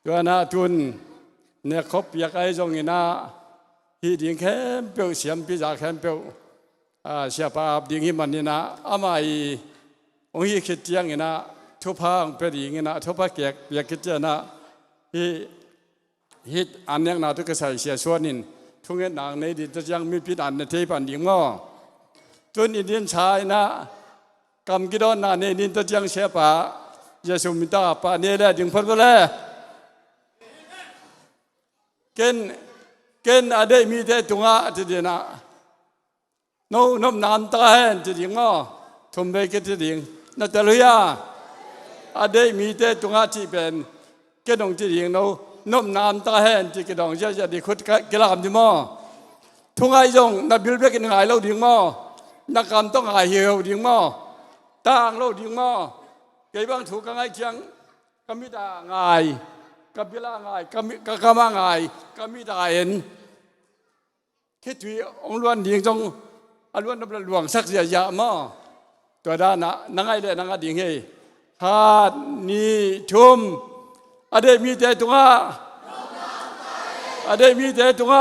ตัวน่าทุนเนี่ยคบอยากไอ้จงอินาฮีดิ้งแค่เปียวเสียมพิจาแค่เปียวเสียปาบดิ้งหิมันนี่นะอามาอีองฮีคิดยังอินะทุพางเปรีงินะทุพาเกียกอยากคิดเจนะฮีอันยังนาทุกข์ใส่เสียส่วนนินทุกเงินนางในดิจะยังมีพิษอันในเทปันดิ้งง้อจนอินเดียนชายนะกำกิดอนนาในนินจะยังเสียปายาสุมิตาปาเนเล่ดิ้งพันก็แล้วเกณฑ์อะไรมีแต่ตัวที่ดีนะโน้มนานตาเห็นที่ดีง้อทุ่มไปกิที่ดีนั่นแต่เลยอะไรมีแต่ตัวที่เป็นเกณฑ์ที่ดีโน้มนานตาเห็นที่กระดองจะดีคุดกระลำดีมั้งทุ่งไอ้จงนับบิลเบกินไงเราดีมั้งนักการต้องไงเหี่ยวดีมั้งต่างเราดีมั้งเกี่ยบางถูกกันไงจังก็ไม่ได้ไงกับเวลาไงกับมาไงกับมีได้เห็นคิดถึงองค์ล้วนดิ่งจงอล้วนน้ำหลวงสักเสียยามาตัวด้านนะนังไงเลยนังดิ่งให้ฮาดนี่ชุมอะไรมีแต่ตัวอะไรมีแต่ตัว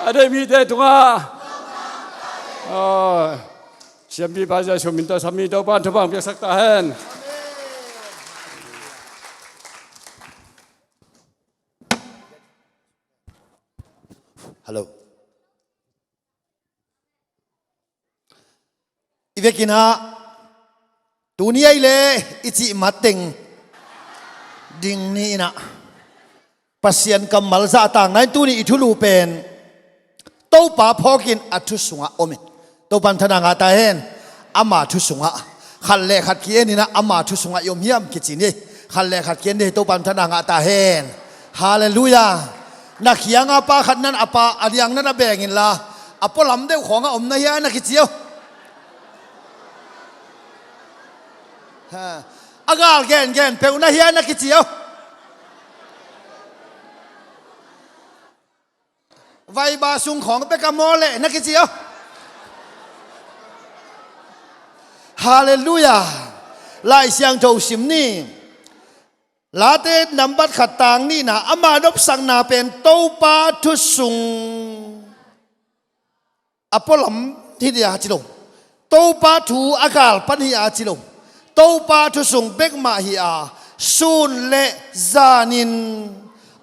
อะไรมีแต่ตัวเสียงพิพากษาชมินตาสามีตัวบ้านทุบบ้านเพียงสักตาเห็นฮัลโหลอีเวกินะตัวนี้ไอ้เล่อิจิมาติงดิ่งนี่นะปัสยันกำมัลซาต่างนั้นตัวนี้อิทุลูเป็นโตป่าพอกินอัตุสุงะโอมิโตปันธนางาตาเห็นอามาทุสุงะขันเล่ขัดเกียนี่นะอามาทุสุงะยมเยี่ยมกิจนี่ขันเล่ขัดเกียนี่โตปันธนางาตาเห็นฮาเลลูยานักเขียงอาปาขัดนั้นอาปาอันยังนั้นแบ่งอินละอาปลำเดียวของอมนายานักกิจเดียวอากาศแก่นเปลวนายานักกิจเดียวไวบาสุงของเปกามอลเลยนักกิจเดียวฮาเลลูยาไล่เสียงโจสิมนี่ลาเตนำบัตรขัดต่างนี่นะอามาดบสังนาเป็นโตปาทุสุงอปลมที่เดียจิลงโตปาทูอากาศปัญญาจิลงโตปาทุสุงเบกมาฮิอาซุนเลซานิน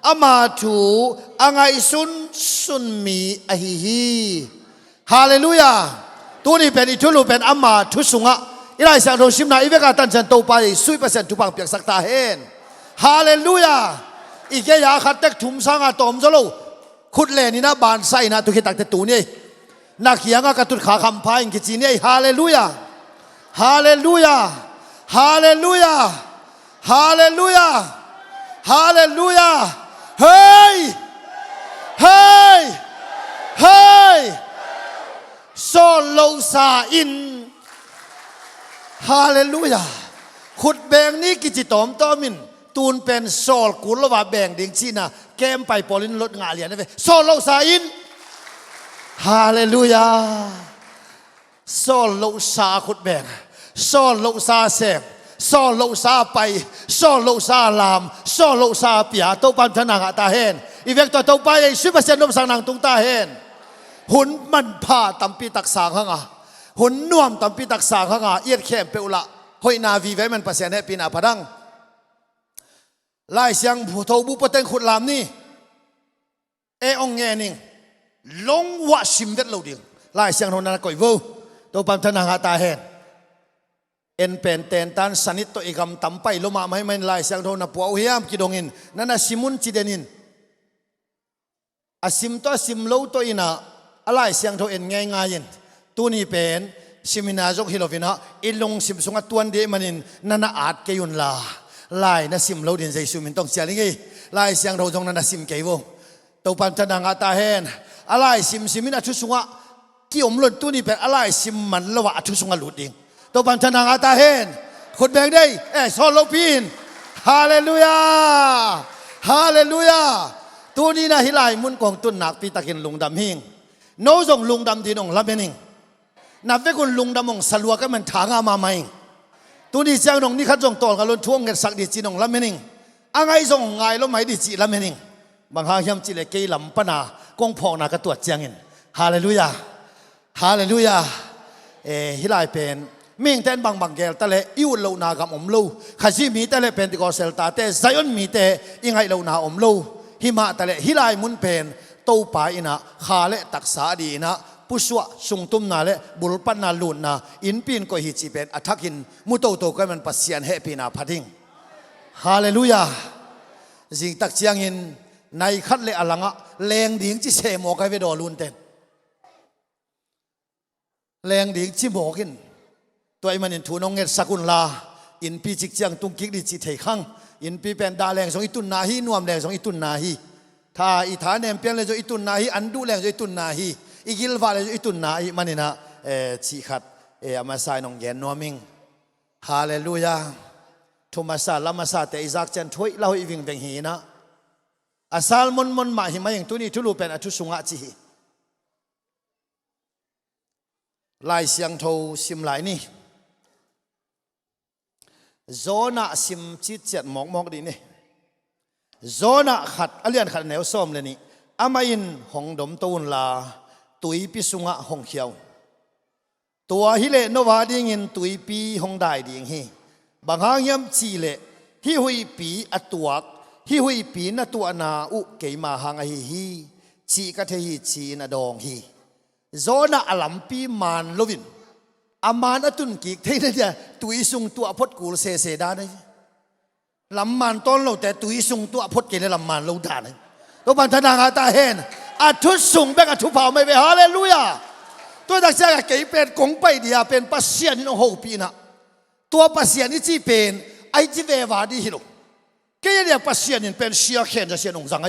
อามาทูอังไอซุนมีอหิฮีฮาเลลูยาตัวนี้เป็นอิทุลุเป็นอามาทุสุงะอีไลสังโรชิมนาอีเวกาตันจันโตปา100%ทุบังเปียกสักตาเห็นฮาเลลูยาอีกอย่างขัดเต็กถุมสังอาตอมจะลูขุดเลนี่นะบานไซนะตุกิตักเตตูนี่นักเขียงกระตุดขาคำพายกิจีนี่ฮาเลลูยาฮาเลลูยาฮาเลลูยาฮาเลลูยาฮาเลลูยาเฮ้ยเฮ้ยเฮ้ยโซโลซาอินฮาเลลูยาขุดแบงนี้กิจิตอมตอมินตูนเป็นโซลกุลว่าแบ่งดิ่งชีนะแกมไปปอลินลดงาเลียนนะเว้โซโลซาอินฮาเลลูยาโซโลซาขุดแบ่งโซโลซาเสกโซโลซาไปโซโลซาลามโซโลซาเปียโตปันธนางตาเห็นอีเวกตัวโตไป10%นมสังนางตุงตาเห็นหุ่นมันผ่าตัมปีตักสางข้างอ่ะหุ่นน่วมตัมปีตักสางข้างอ่ะเอียดแคมเปอุละหอยนาวีไว้มัน%ให้ปีนาพดังไล่เสียงผู้ทบุปเต็งขุดลามนี่องเงนิงลงวะชิมเวทเราดิ่งไล่เสียงโนนันก่อยวูตัวปั๊มธนาคารตาเห็นเป็นเตนตันสนิทตัวเอกำตั้มไปลงมาไม่ไม่ไล่เสียงโนนับปัวเฮียมกิดงอินนั่นน่ะซิมุนจิเดนินอาซิมตัวซิมโลตัวอินะอะไรเสียงโนเอ็นง่ายๆยินตัวนี้เป็นซิมินาจกฮิโลฟินะอิลงซิมสงตัวเดียมันินนั่นน่ะอาจเกยุนลาไล่นะซิมโลดินใจสุมินต้องเสียลิงไงไล่เสียงเราตรงนั้นนะซิมเกยวตัวปันธนางตาเห็นอะไรซิมินาทุสุงะที่อมลุนตัวนี้เป็นอะไรซิมมันละวะทุสุงะหลุดดิงตัวปันธนางตาเห็นคนแบ่งได้โซโลปีนฮาเลลูยาฮาเลลูยาตัวนี้นะฮิไลมุนกองตุนหนักปีตะกินลุงดำหิงโนจงลุงดำที่นงละเมนิงนับเป็นคนลุงดำมงสลัวก็มันถางอามาไม่ตัวนี้เจ้าหนงนี่ขัดจงตอลกันล้นท่วงเงินสักดิจีนงละเมนิง angai zong ngai lo mai di chi lam hening bang hang hiam chi le ke lam pana kong phok na ka tuat chiangin hallelujah hallelujah hilai pen ming ten bang gel ta le iu lo na gam om lo khaji mi ta le pentecostal ta te zion mi te ingai lo na om lo hima ta le hilai mun pen to pa ina kha le taksa di na puswa sungtum na le bulpan na lun na in pin ko hi chi pen athakin muto to ka man pasian happy na phating hallelujah jing tak chiang in nai khat le alanga leng ding chi se mo ka ve do lun ten leng ding chi mo kinตัวมันอินทูนงเงสักุลลาอินปีจิกจังตุงกิกดิจิเทขังอินปีเป็นดาแรงสองอิตุนนาฮีนวมแรงสองอิตุนนาฮีถ้าอิฐานเนมเปียงเลยสองอิตุนนาฮีอันดูแรงสองอิตุนนาฮีอีกิลวาเลยสองอิตุนนาฮีมันนี่นะชีขัดอามาสายนงเย็นนัวมิงฮาเลลูยาทุมาซาลามาซาแต่อิซักเจนถอยเล่าอีวิงเบงฮีนะอาซาลมนมาหิมาอย่างตัวนี้ทุลูเป็นอทุสุงะจีลายเสียงโทซิมไหลนี่zona sim chit chat mok di ni zona khat alian khat neu som le ni amain hong dom ton la tui pi sunga hong khiao tua hi le no wa ding in tui pi hong dai ding hi bang hang yam chi le hi hui pi atuak hi hui pi na tu na u ke ma hang hi chi ka the hi chi na dong hi zona alam pi man lovin aman atun ki thei na dia tui sung tu apot kul se da nei lam man ton lo te tui sung tu apot ke le lam man lo da nei to ban thana nga ta hen athu sung bek athu phao mai ve hallelujahตัวดักเจ้าเก๋เป็นกงไปเดียเป็นปัสเซียนโหปีนะตัวปัสเซียนนี่จีเป็นไอจีเววาดีฮิโลเกี่ยเดียปัสเซียนเป็นเชียเขียนจะเชียนองสังไอ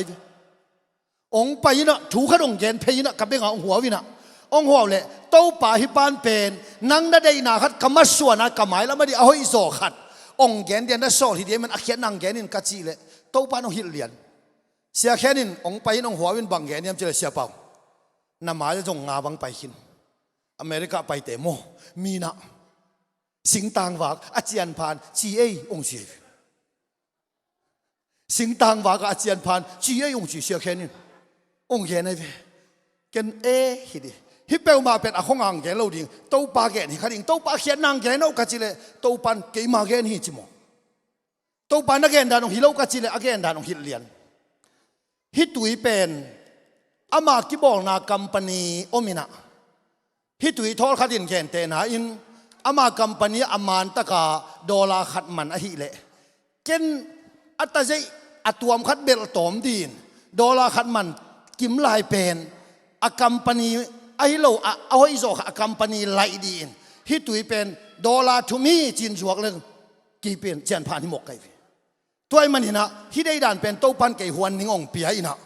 องไปนะถูกขนมเย็นเพยนะกับเบงองหัววินะองหัวเลยโตป่าฮิปานเป็นนังนาได้นาขัดกำมัดส่วนนะกำหมายแล้วไม่ได้เอาให้โซขัดองเย็นเดียนได้โซทีเดียมันอักเขียนนังเย็นนินกัจจีเลยโตป่าน้องฮิลเลียนเสียแค่นินองไปน้องหัววินบังเย็นเนี่ยจะเลยเสียเปล่าน้ำมาจะจงงาบังไปหินอเมริกาไปเตโมมีนะสิงต่างวากอาเจียนผ่านจีเอองจีสิงต่างวากอาเจียนผ่านจีเอองจีเสียแค่นินองเย็นไอ้เว้กันฮิดีฮิปเปลมาเป็นอาคงอังเกลเราดิ่งโตปาเกนฮิคันดิ่งโตปาเขียนนางเกนเอากัจจิเลโตปันเกมาเกนฮิจิโมโตปันนักเกนดานองฮิโลกัจจิเลอาเกนดานองฮิเลียนฮิตุยเป็นอามากิบอกนาคัมปานีโอมินะฮิตุยทอลขัดินเกนเตนะอินอามาคัมปานีอามันตะกาดอลลาร์ขัดมันอหิเลเกนอัตเจอัตวมขัดเบลตอมดีนดอลลาร์ขัดมันกิมลายเป็นอาคัมปานีไอ้เราเอาไอ้โซอาคัมปานีไลดีนฮิตุยเป็นดอลลาร์ทุมีจินจวกเลยกี่เป็นเจนผ่านที่หมกไก่ตัวไอ้มันนี่นะฮิได้ด่านเป็นโตปันไก่หวนนิงองเปียอินะ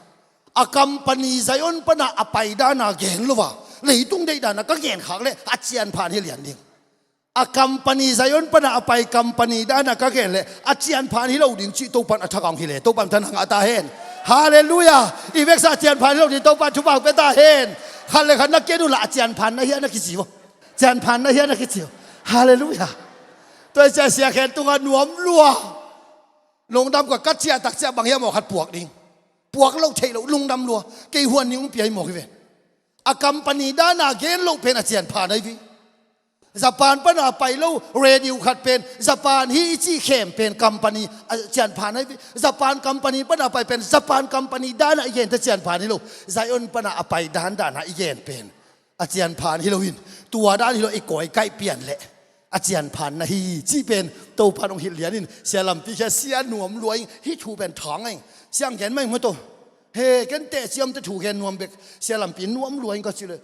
อาคัมปานีไซออนปนะอไปด้านาเกนรู้ว่าเลยตุ้งได้ด่านนะก็เกนขังเลยอาเจียนผ่านที่เหรียญดิ่งอาคัมปานีไซออนปนะอไปคัมปานีด้านะก็เกนเลยอาเจียนผ่านที่เราดิ่งชีโตปันอัฐกังฮิเลโตปันทันหังอัตาเฮนฮาเลลูยาอีเวกซาเจียนผ่านที่เราดิ่งโตปันชุบังเป็นตาเฮนขันเลยขันนักเกดูละอาจารย์พันนะเฮียนักกิจิวอาจารย์พันนะเฮียนักกิจิวฮาเลลูยาตัวเจ้าเสียแขนตัวหนวมลัวลงดำกว่ากัจเจียตักเจียบางเฮียหมอกขัดปวกดิ่งปวกเราเทเราลงดำลัวเกี่ยหัวนิ้วเปียหมอกเว้นอากัมปนีด้านาเกนเราเป็นอาจารย์พันไอวิสปานปนาไปเราเรดิวขัดเป็นสปานฮีจีเข้มเป็นกัมปนีอาจารย์พันไอวิสปานกัมปนีปนาไปเป็นสปานกัมปนีด้านาเย็นอาจารย์พันนี่เราไซออนปนาไปด้านนาเย็นเป็นอาจารย์พันฮิโลวินตัวด้านฮิโลไอ้ก่อยใกล้เปลี่ยนแหละอาจารย์พันนะฮีจีเป็นโตพันองฮิลเลียนินเสียลำตีแค่เสียหนวมรวยฮิทูเป็นท้องเองเสียงแกนไม่เหมือนตัวเฮ้กันเตะเสียมจะถูกแกนนวมเบกเสียลำปีนวมรวยก็สิเลย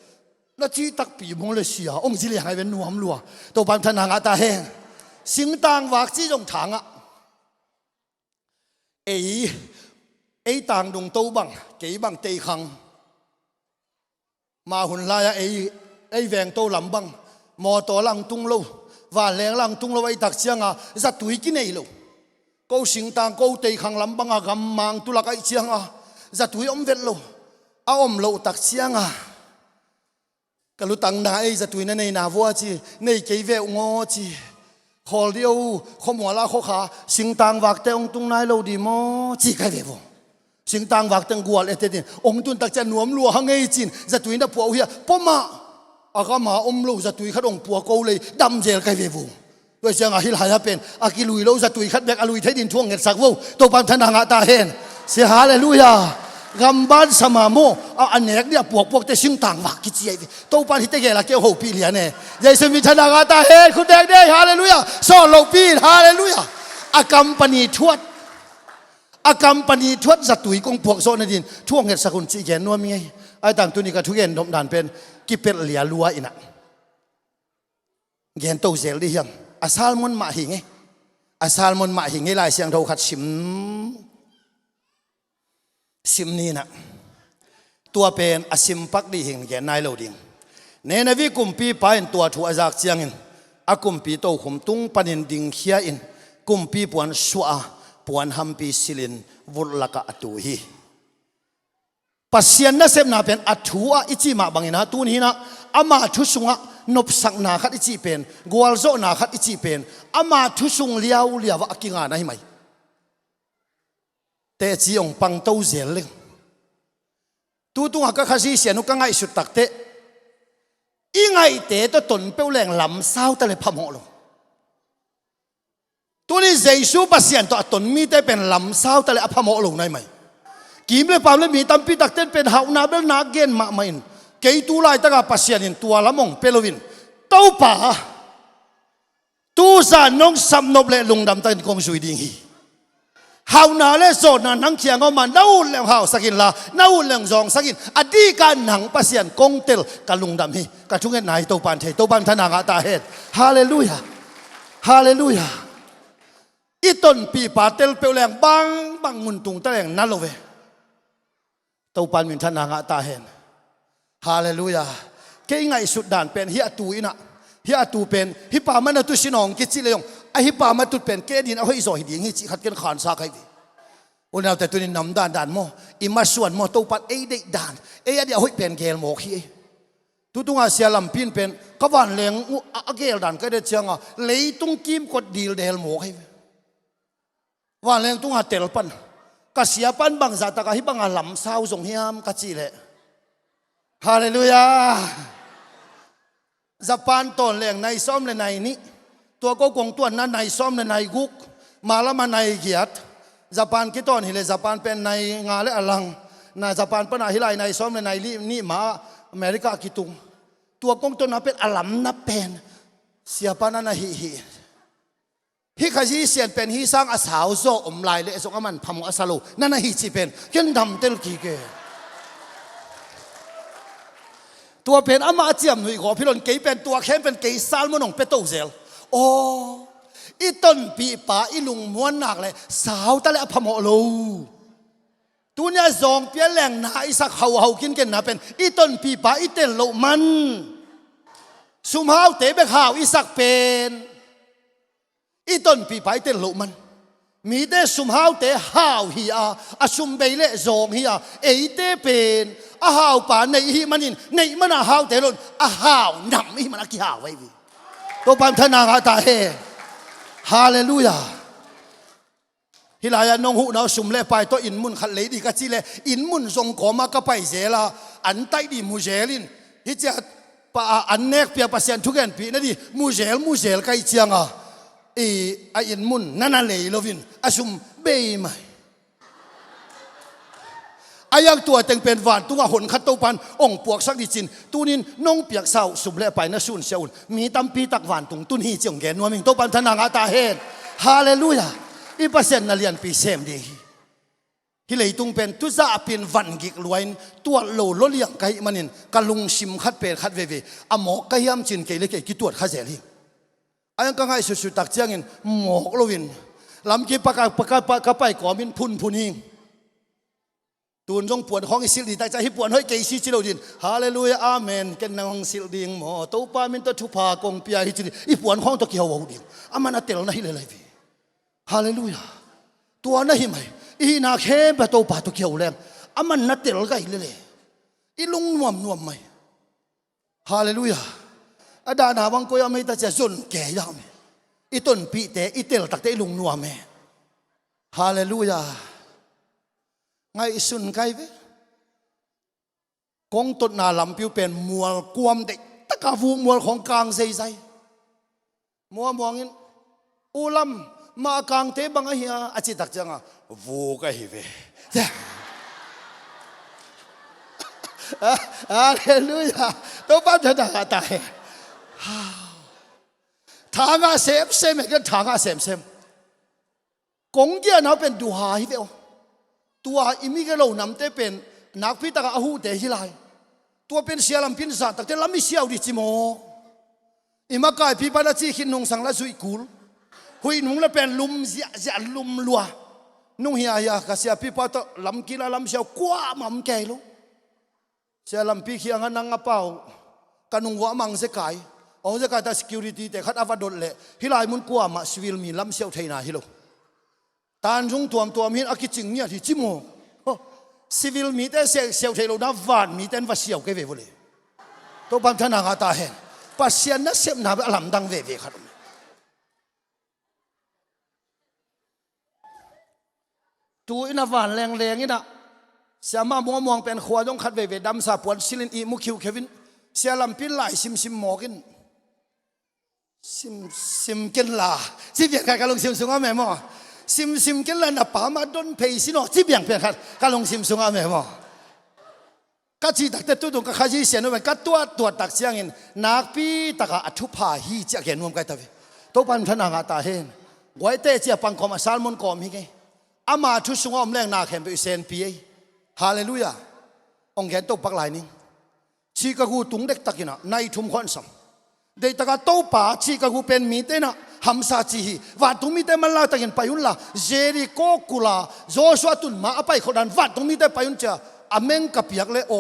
นาทีตักปีมงเลยเสียองค์สิเลียงให้เป็นนวมรัวตัวปันธนางอาตาแห้งสิงต่างวากจีจงถางอ่ะไอ้ต่างดงโตบังเก๋บังเตยคังมาหุ่นลายไอ้แวงโตลำบังมอตัวลังตุงโลว่าแรงลังตุงโลไอ้ตักเสียงอ่ะจะตุยกินไอ้โลกูสิงต่างกูเตยคังลำบังอ่ะกำมังตุลักไอ้เสียงอ่ะจะตุยอมเวทโลเอาอมโลตักเสียงอ่ะกลุตังนาไอ้จะตุยนั่นในนาวัวจีในเกยเวงอจี ขอเดียวขอหมัวลาขอขาสิงต่างวักแต่องตุงนายเราดีมั้งจีใครเว็บสิงต่างวักแต่งกัวเอเตตินองตุนตักจะหนวมลัวหังไงจินจะตุยนับผัวเฮียพ่อมาอากามาอมลูจะตุยขัดองผัวกูเลยดำเจลใครเว็บด้วยเสียงอาฮิลหายเป็นอากิลุยเราจะตุยขัดแบกอลุยเทดินท่วงเงินสักวูตัวปันธนางาตาเห็นเสียหายเลยลุยากำบ้านสมาโมอันเนกเนี่ยพวกแต่ชิงต่างวักกิจยัยตัวปันที่เตะเกล่าเกี่ยวหูปีเลียเนี่ยยายสมิธนางาตาเห็นคุณเด็กได้ฮาเลลูยาสอนเราปีฮาเลลูยาอากำปณีทวดอากำปณีทวดจะตุยกงพวกโซนดินท่วงเงินสักคนจีเกนนัวมีไอ้ต่างตัวนี้ก็ทุกเย็นดมด่านเป็นกิเป็ดเหลียลัวอินะเย็นโตเซลดิยังอาซาลมอนมาหิงอาซาลมอนมาหิงลายเสียงเราขัดซิมนี่นะตัวเป็นอาซิมปักดีหิงแกนายเราดิ่งเนนวิกุมปีไปตัวถูอาจากเจียงอินอากุมปีโตขุมตุงปันินดิ่งเขียอินกุมปีปวนชัวปวนฮัมปีซิลินวุลลักอตุฮีปัสยันนะเซมนาเป็นอัตุอาอิจิมาบังอินะตูนี้นะอามาทุสุงะนบสักนาขัดอิจิเป็นกวลโซนาขัดอิจิเป็นอามาทุสุงเลียวว่ากิงานะไหมแต่จีองปังโตเซลเลยตูตุงก็ข้าศึกเสียนุกังไงสุดตักเตะอีไงเตะตัวตนเปลวแรงลำเศร้าแต่เลยพะโมลงตัวนี้เจสูปัสยันตัวตนมีแต่เป็นลำเศร้าแต่เลยพะโมลงได้ไหมกิมเลยปามเลยมีตั้มปีตักเต้นเป็นหาวนาเบลนาเกนมาไม่อินเกยตูไล่ตั้งปัสยันินตัวละมงเปลวินเต้าป่าตูซานงสัมนบเลลงดำตันกงสุยดิงฮีหาวนาเลโซนานังเขียงเอามาน้าอุ่นแรงหาวสักินละน้าอุ่นแรงจองสักินอดีการหนังปัสยันกงเตลกะลุงดำฮีกะทุกเงินไหนเต้าปานเทเต้าปานธนางาตาเฮดฮาเลลูยาฮาเลลูยาอีต้นปีป่าเตลเปลแรงบังมุนตุงตะแรงนั่นโลเวเต้าปานมินธนางาตาเฮนฮาเลลูยาเก่งไงสุดด่านเป็นฮิอาตูอินะฮิอาตูเป็นฮิปามันตุสินองกิจิเลยงไอฮิปามันตุเป็นเกดินเอาให้โซฮิดิงฮิจิขัดกันขานซาใครดิวันนี้แต่ตัวนี้นำด่านโมอิมาส่วนโมตัวปัดเอเด็กด่านเอเดียวให้เป็นเกลโมคีตัวตุงอาเซียลำพินเป็นกวันเลงอาเกลด่านก็ได้เชียงอ่ะเลยตุงกิมกดดีลเดลโมคีวันเลงตุงอาเตลปันกเสียปันบางจากตะกะฮิบังอาลำเศร้าส่งเฮียมกจิเลฮาเลลูยาญี่ปุ่นตอนแรงในซ้อมในนี้ตัวก็คงตัวนั้นในซ้อมในกุกมาละมาในเกียรติญี่ปุ่นคิดตอนฮิเลญี่ปุ่นเป็นในงานและอลังในญี่ปุ่นเป็นฮิไลในซ้อมในนี่มาอเมริกาคิดตุงตัวกงตัวนั้นเป็นอลัมนับเป็นเสียปานันฮิขยีเสียนเป็นฮิสร้างอาสาวโซอมลายเลยส่งอามันพมอาสาลูนั่นฮิจิเป็นยันดำเตลกีเกตัวเป็นอามาเจียมหนุ่ยขอพิรนเกยเป็นตัวเข้มเป็นเกยซาลมอนองเปโตเซลโอ้อีต้นปีป่าอีลุงม้วนหนักเลยสาวตะเลพมอลูตัวเนี่ยซองเปียแหลงนาอิสักเฮากินกันนะเป็นอีต้นปีป่าอีเตลโลมันสุมฮาวเตะเบกฮาวอิสักเป็นอีต้นปีป่าอีเตลโลมันมีแต่สุมฮาวเตะฮาวฮีอาสุมเบเลซองฮีเอเตเป็นอาหาวป่าในฮิมันินในมันอาหาวเตลนอาหาวนำฮิมันอากิหาวไว้วิตัวปันธนางาตาเฮฮาเลลูยาฮิลายานงหูนาสุมเลไปตัวอินมุนขัดเลยดีกัจจิเลอินมุนทรงขอมากระไปเจลาอันไตดีมูเจลินฮิจะป่าอันเนกเปียปัสยันทุกแห่งปีนั่นดีมูเจลใกล้เชียงอินมุนนั่นเลยโลวินอาสุมเบย์ไหมอายังตัวเต็งเป็นหวานตัวหนขัดตัวปันองปวกสักดิจินตัวนี้น้องเปียกเศร้าสุบเล่ไปนะสุนเสียวมีตั้มปีตักหวานตุงตุนฮีเจียงแกนัวมิงตัวปันธนางาตาเฮดฮาเลลูยาอีเปอร์เซ็นต์นั่นเรียนปีเซมดีฮิเลยตุงเป็นตุจ่าเป็นวันกิกลวยตัวโลลเลียงไก่มันนินกะลุงชิมขัดเป็ดขัดเวอหมอกไก่ยำจินเกยเล็กกิตัวข้าเจริญอายังก็ง่ายสุดๆตักเจียงอินหมอกโลวินลำกีปากไปก่อมินพุนหิงตูนจงปวดของอิสิลดีแต่ใจให้ปวดให้เกยชิจิโลดินฮาเลลูยาอาเมนกันนางสิลดิงหมอตัวป้ามินตัวชุพากงเปียฮิจิลอีปวดของตัวเกี่ยววดิงอามันอัตเตลนะฮิเลไลฟีฮาเลลูยาตัวนั่นหิมไหมอีนาเข้มไปตัวป้าตัวเกี่ยวแรงอามันนัตเตลก็ฮิเลเลยอีลุงนวมไหมฮาเลลูยาอาดานาวังก็ยังไม่ตัดจะจนแก่ยาม อีต้นปีเตอีเตลตักเตลุงนัวแม่ฮาเลลูยาไงสุนไกเวกงต้นนาลำพิวเป็นมัวกวมเด็กตะกาฟูมัวของกลางใจใจมัวมองอินอุลัมมากลางเตบังเฮียอาจิตักจังอ่ะวูก็ฮิเวฮาเลลูยาตัวปั้นจะด่าตายทางอาเซมเซมกันทางอาเซมเซมกงเกียนเขาเป็นดูหาฮิเวตัวอิมิเกโลนำเตเป็นนักพิตากอาหูเตฮิไลตัวเป็นเสียลำพินสัตแต่ลำมิเสียวดิจิโมอิมากายพิพาทจีขินนงสังละสุยกูลหุยนุ่งละเป็นลุมเสียลุมลัวนุ่งเฮียกเสียพิพาทลำกินลำเสียวกว่ามั่มแก่ลูเสียลำพิเคียงนังอาเป่ากันนุ่งหัวมังเสกายองเสกายแต่ security แต่ขัดอวดดเละฮิไลมุนกว่ามาสวิลมีลำเสียวไทยนาฮิโลตานจงตัวมินอากิจิงเนี่ยที่จิโมซิวิลมีแต่เสียวเทโลนาวันมีแต่ว่าเสียวก็เวเลยตัวปั๊มธนาคารตาเห็นปัสเซียนนักเสียบนาแบบลำดังเวครับตัวอินาวันแรงนี่นะเสียมามัวเป็นขวาต้องขัดเวดำสาปวนซิลินอีมุคิวเควินเสียลำพินไหลซิมหมอกินซิมกินลาที่เบียงใครกันลงซิมสูงอ่ะแม่หมอซิมกันแล้วนะป้ามาโดนเพย์สิโนที่เบี่ยงเพียงครับการลงซิมสูงอ่ะแม่หมอก็จีตักแต่ตัวตรงกับข้าจีเสียนว่าก็ตัวตักเสียงเงินนักปีตักอัฐุภาฮีจะเห็นนวมกันตาเวตัวปันธนางาตาเห็นไว้เตะเจียปังคอมาซาลมอนกอมฮิไงอามาทุสุงอมแรงนาเข็มไปเซนปีฮาเลลูยาองค์แกนตัวปักหลายนึงชีกากูตุงเด็กตักินะในทุ่มคอนซัมเด็กตะกาโตป่าชีกากูเป็นมีเตนะฮัมซาจีวัดตรงมีเตมันลาตะกินไปยุนละเจริโกกุลาโจชัวตุนมาไปคนนั้นวัดตรงมีเตไปยุนเจอเมงกับเปียกเลยโอ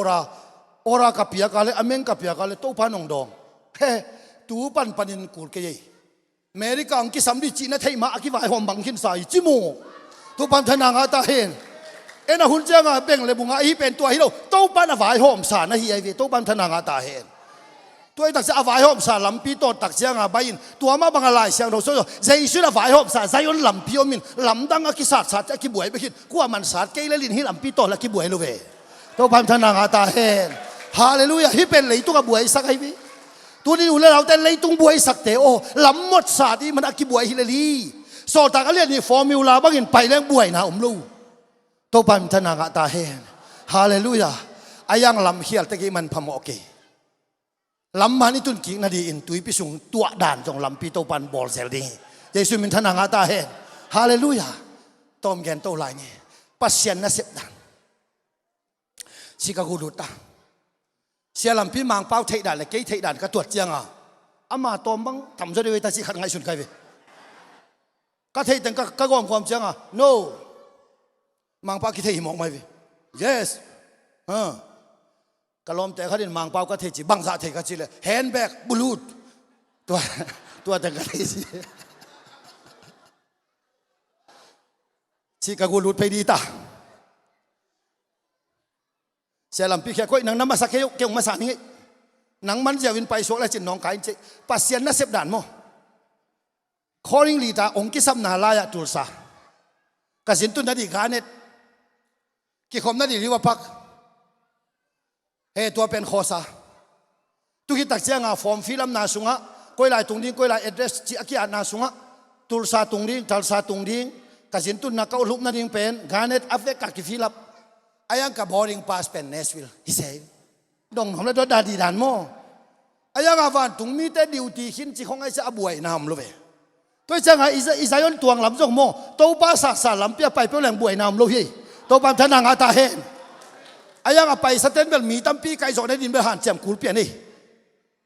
รากับเปียกเลยอเมงกับเปียกเลยโตพานองดองเฮ้ตูปันินกูเกยอเมริกาอังกฤษสำลีจีนไทยมาคิวายหอมบังคินสายจิโมตูปันธนางาตาเห็นเอ็นหุ่นเจ้าเบ่งเลยบุงอาฮีเป็นตัวฮิโร่โตปันอวายหอมสารนะฮีไอวีโตปันธนางาตาเห็นตัวตักเสียอวายหอมสารลำปีโตตักเสียงอาใบยินตัวมาบังอะไรเสียงเราโซ่ใจสุดอวายหอมสารใจยนลำปีอมินลำดังอากิสัตสัตอากิบวยไปคิดกูว่ามันสัตเกยเลลินฮิลำปีโตและกิบวยลูเวตัวพันธนางาตาเห็นฮาเลลูยาฮิเป็นเลยตัวกับบวยสักไอวีตัวนี้ดูแลเราแต่เลยตุ้งบวยสักเตโอลำหมดสัตที่มันอากิบวยฮิเลลีโซตักเรียนนี่ฟอร์มิวลาบังยินไปแล้วบวยนะลูตัวพันธนางาตาเห็นฮาเลลูยาอายังลำเขียลตะกี้มันพมโอเคลำมันนี่ตุนกินาดีอินตุยพิสุงตัวด่านจงลำปีโตปันบอลเซลดีเยซูมินธนางาตาเห็นฮาเลลูยาตอมแกนโตไลนี่ปัสเซียนนะเสพดันชิคากูดูตาเสียลำปีมังเป้าเทด่านเลยเกยเทด่านก็ตรวจเจียงอ่ะอามาตอมบังทำจะได้เวทาชิขัดไงสุนไกเวก็เทดันก็กอมความเจียงอ่ะ no มังเป้าคิดเทหิมองไหมเว yes กะลอมแต่เขาเดินมังเป้าก็เทจิบังซาเทก็จิเลยแฮนด์แบกบลูดตัวแต่ก็เทจิชิคากูลูดไปดีตาเสียลำปีแค่ก้อยหนังน้ำมาสักเกี่ยวมาสานี้หนังมันจะวินไปสวกและจินน้องกายจิปัสเซียนน่าเสพด่านมั้งคอริงลีตาองค์กิสัมนาลายตุลซากสินตุนนาดีกาเน็ตกี่คมนาดีริวพักเฮตัวเป็นโคซาตุกิตักเสียงฟอร์มฟิลัมนาสุงะก้อยลายตรงดิ้งก้อยลายเอเดรสจีอากิอานาสุงะตุลซาตรงดิ้งทัลซาตรงดิ้งกสินตุนนักเอาลุกนาดิ้งเป็นกาเน็ตอัฟเฟกกิฟิลับอายังกับบอร์ดิ้งพาสเป็นเนสวิลฮิเซย์ดงของเราตัวดาดีดันโมอายังอาวันตรงมีแต่ดิวตีขินจีของไอ้เจ้าบวยนามรู้ไหมตัวจังไงอิสราเอลตัวลำจงโมตัวป้าสักสารลำเปียไปเปลี่ยนบวยนามรู้ยี่ตัวปันธนางาตาเฮนอายังไปสเตนเบลมีตั้มปีไก่สอนในดินเบลหันเจียมกูเปลี่ยนนี่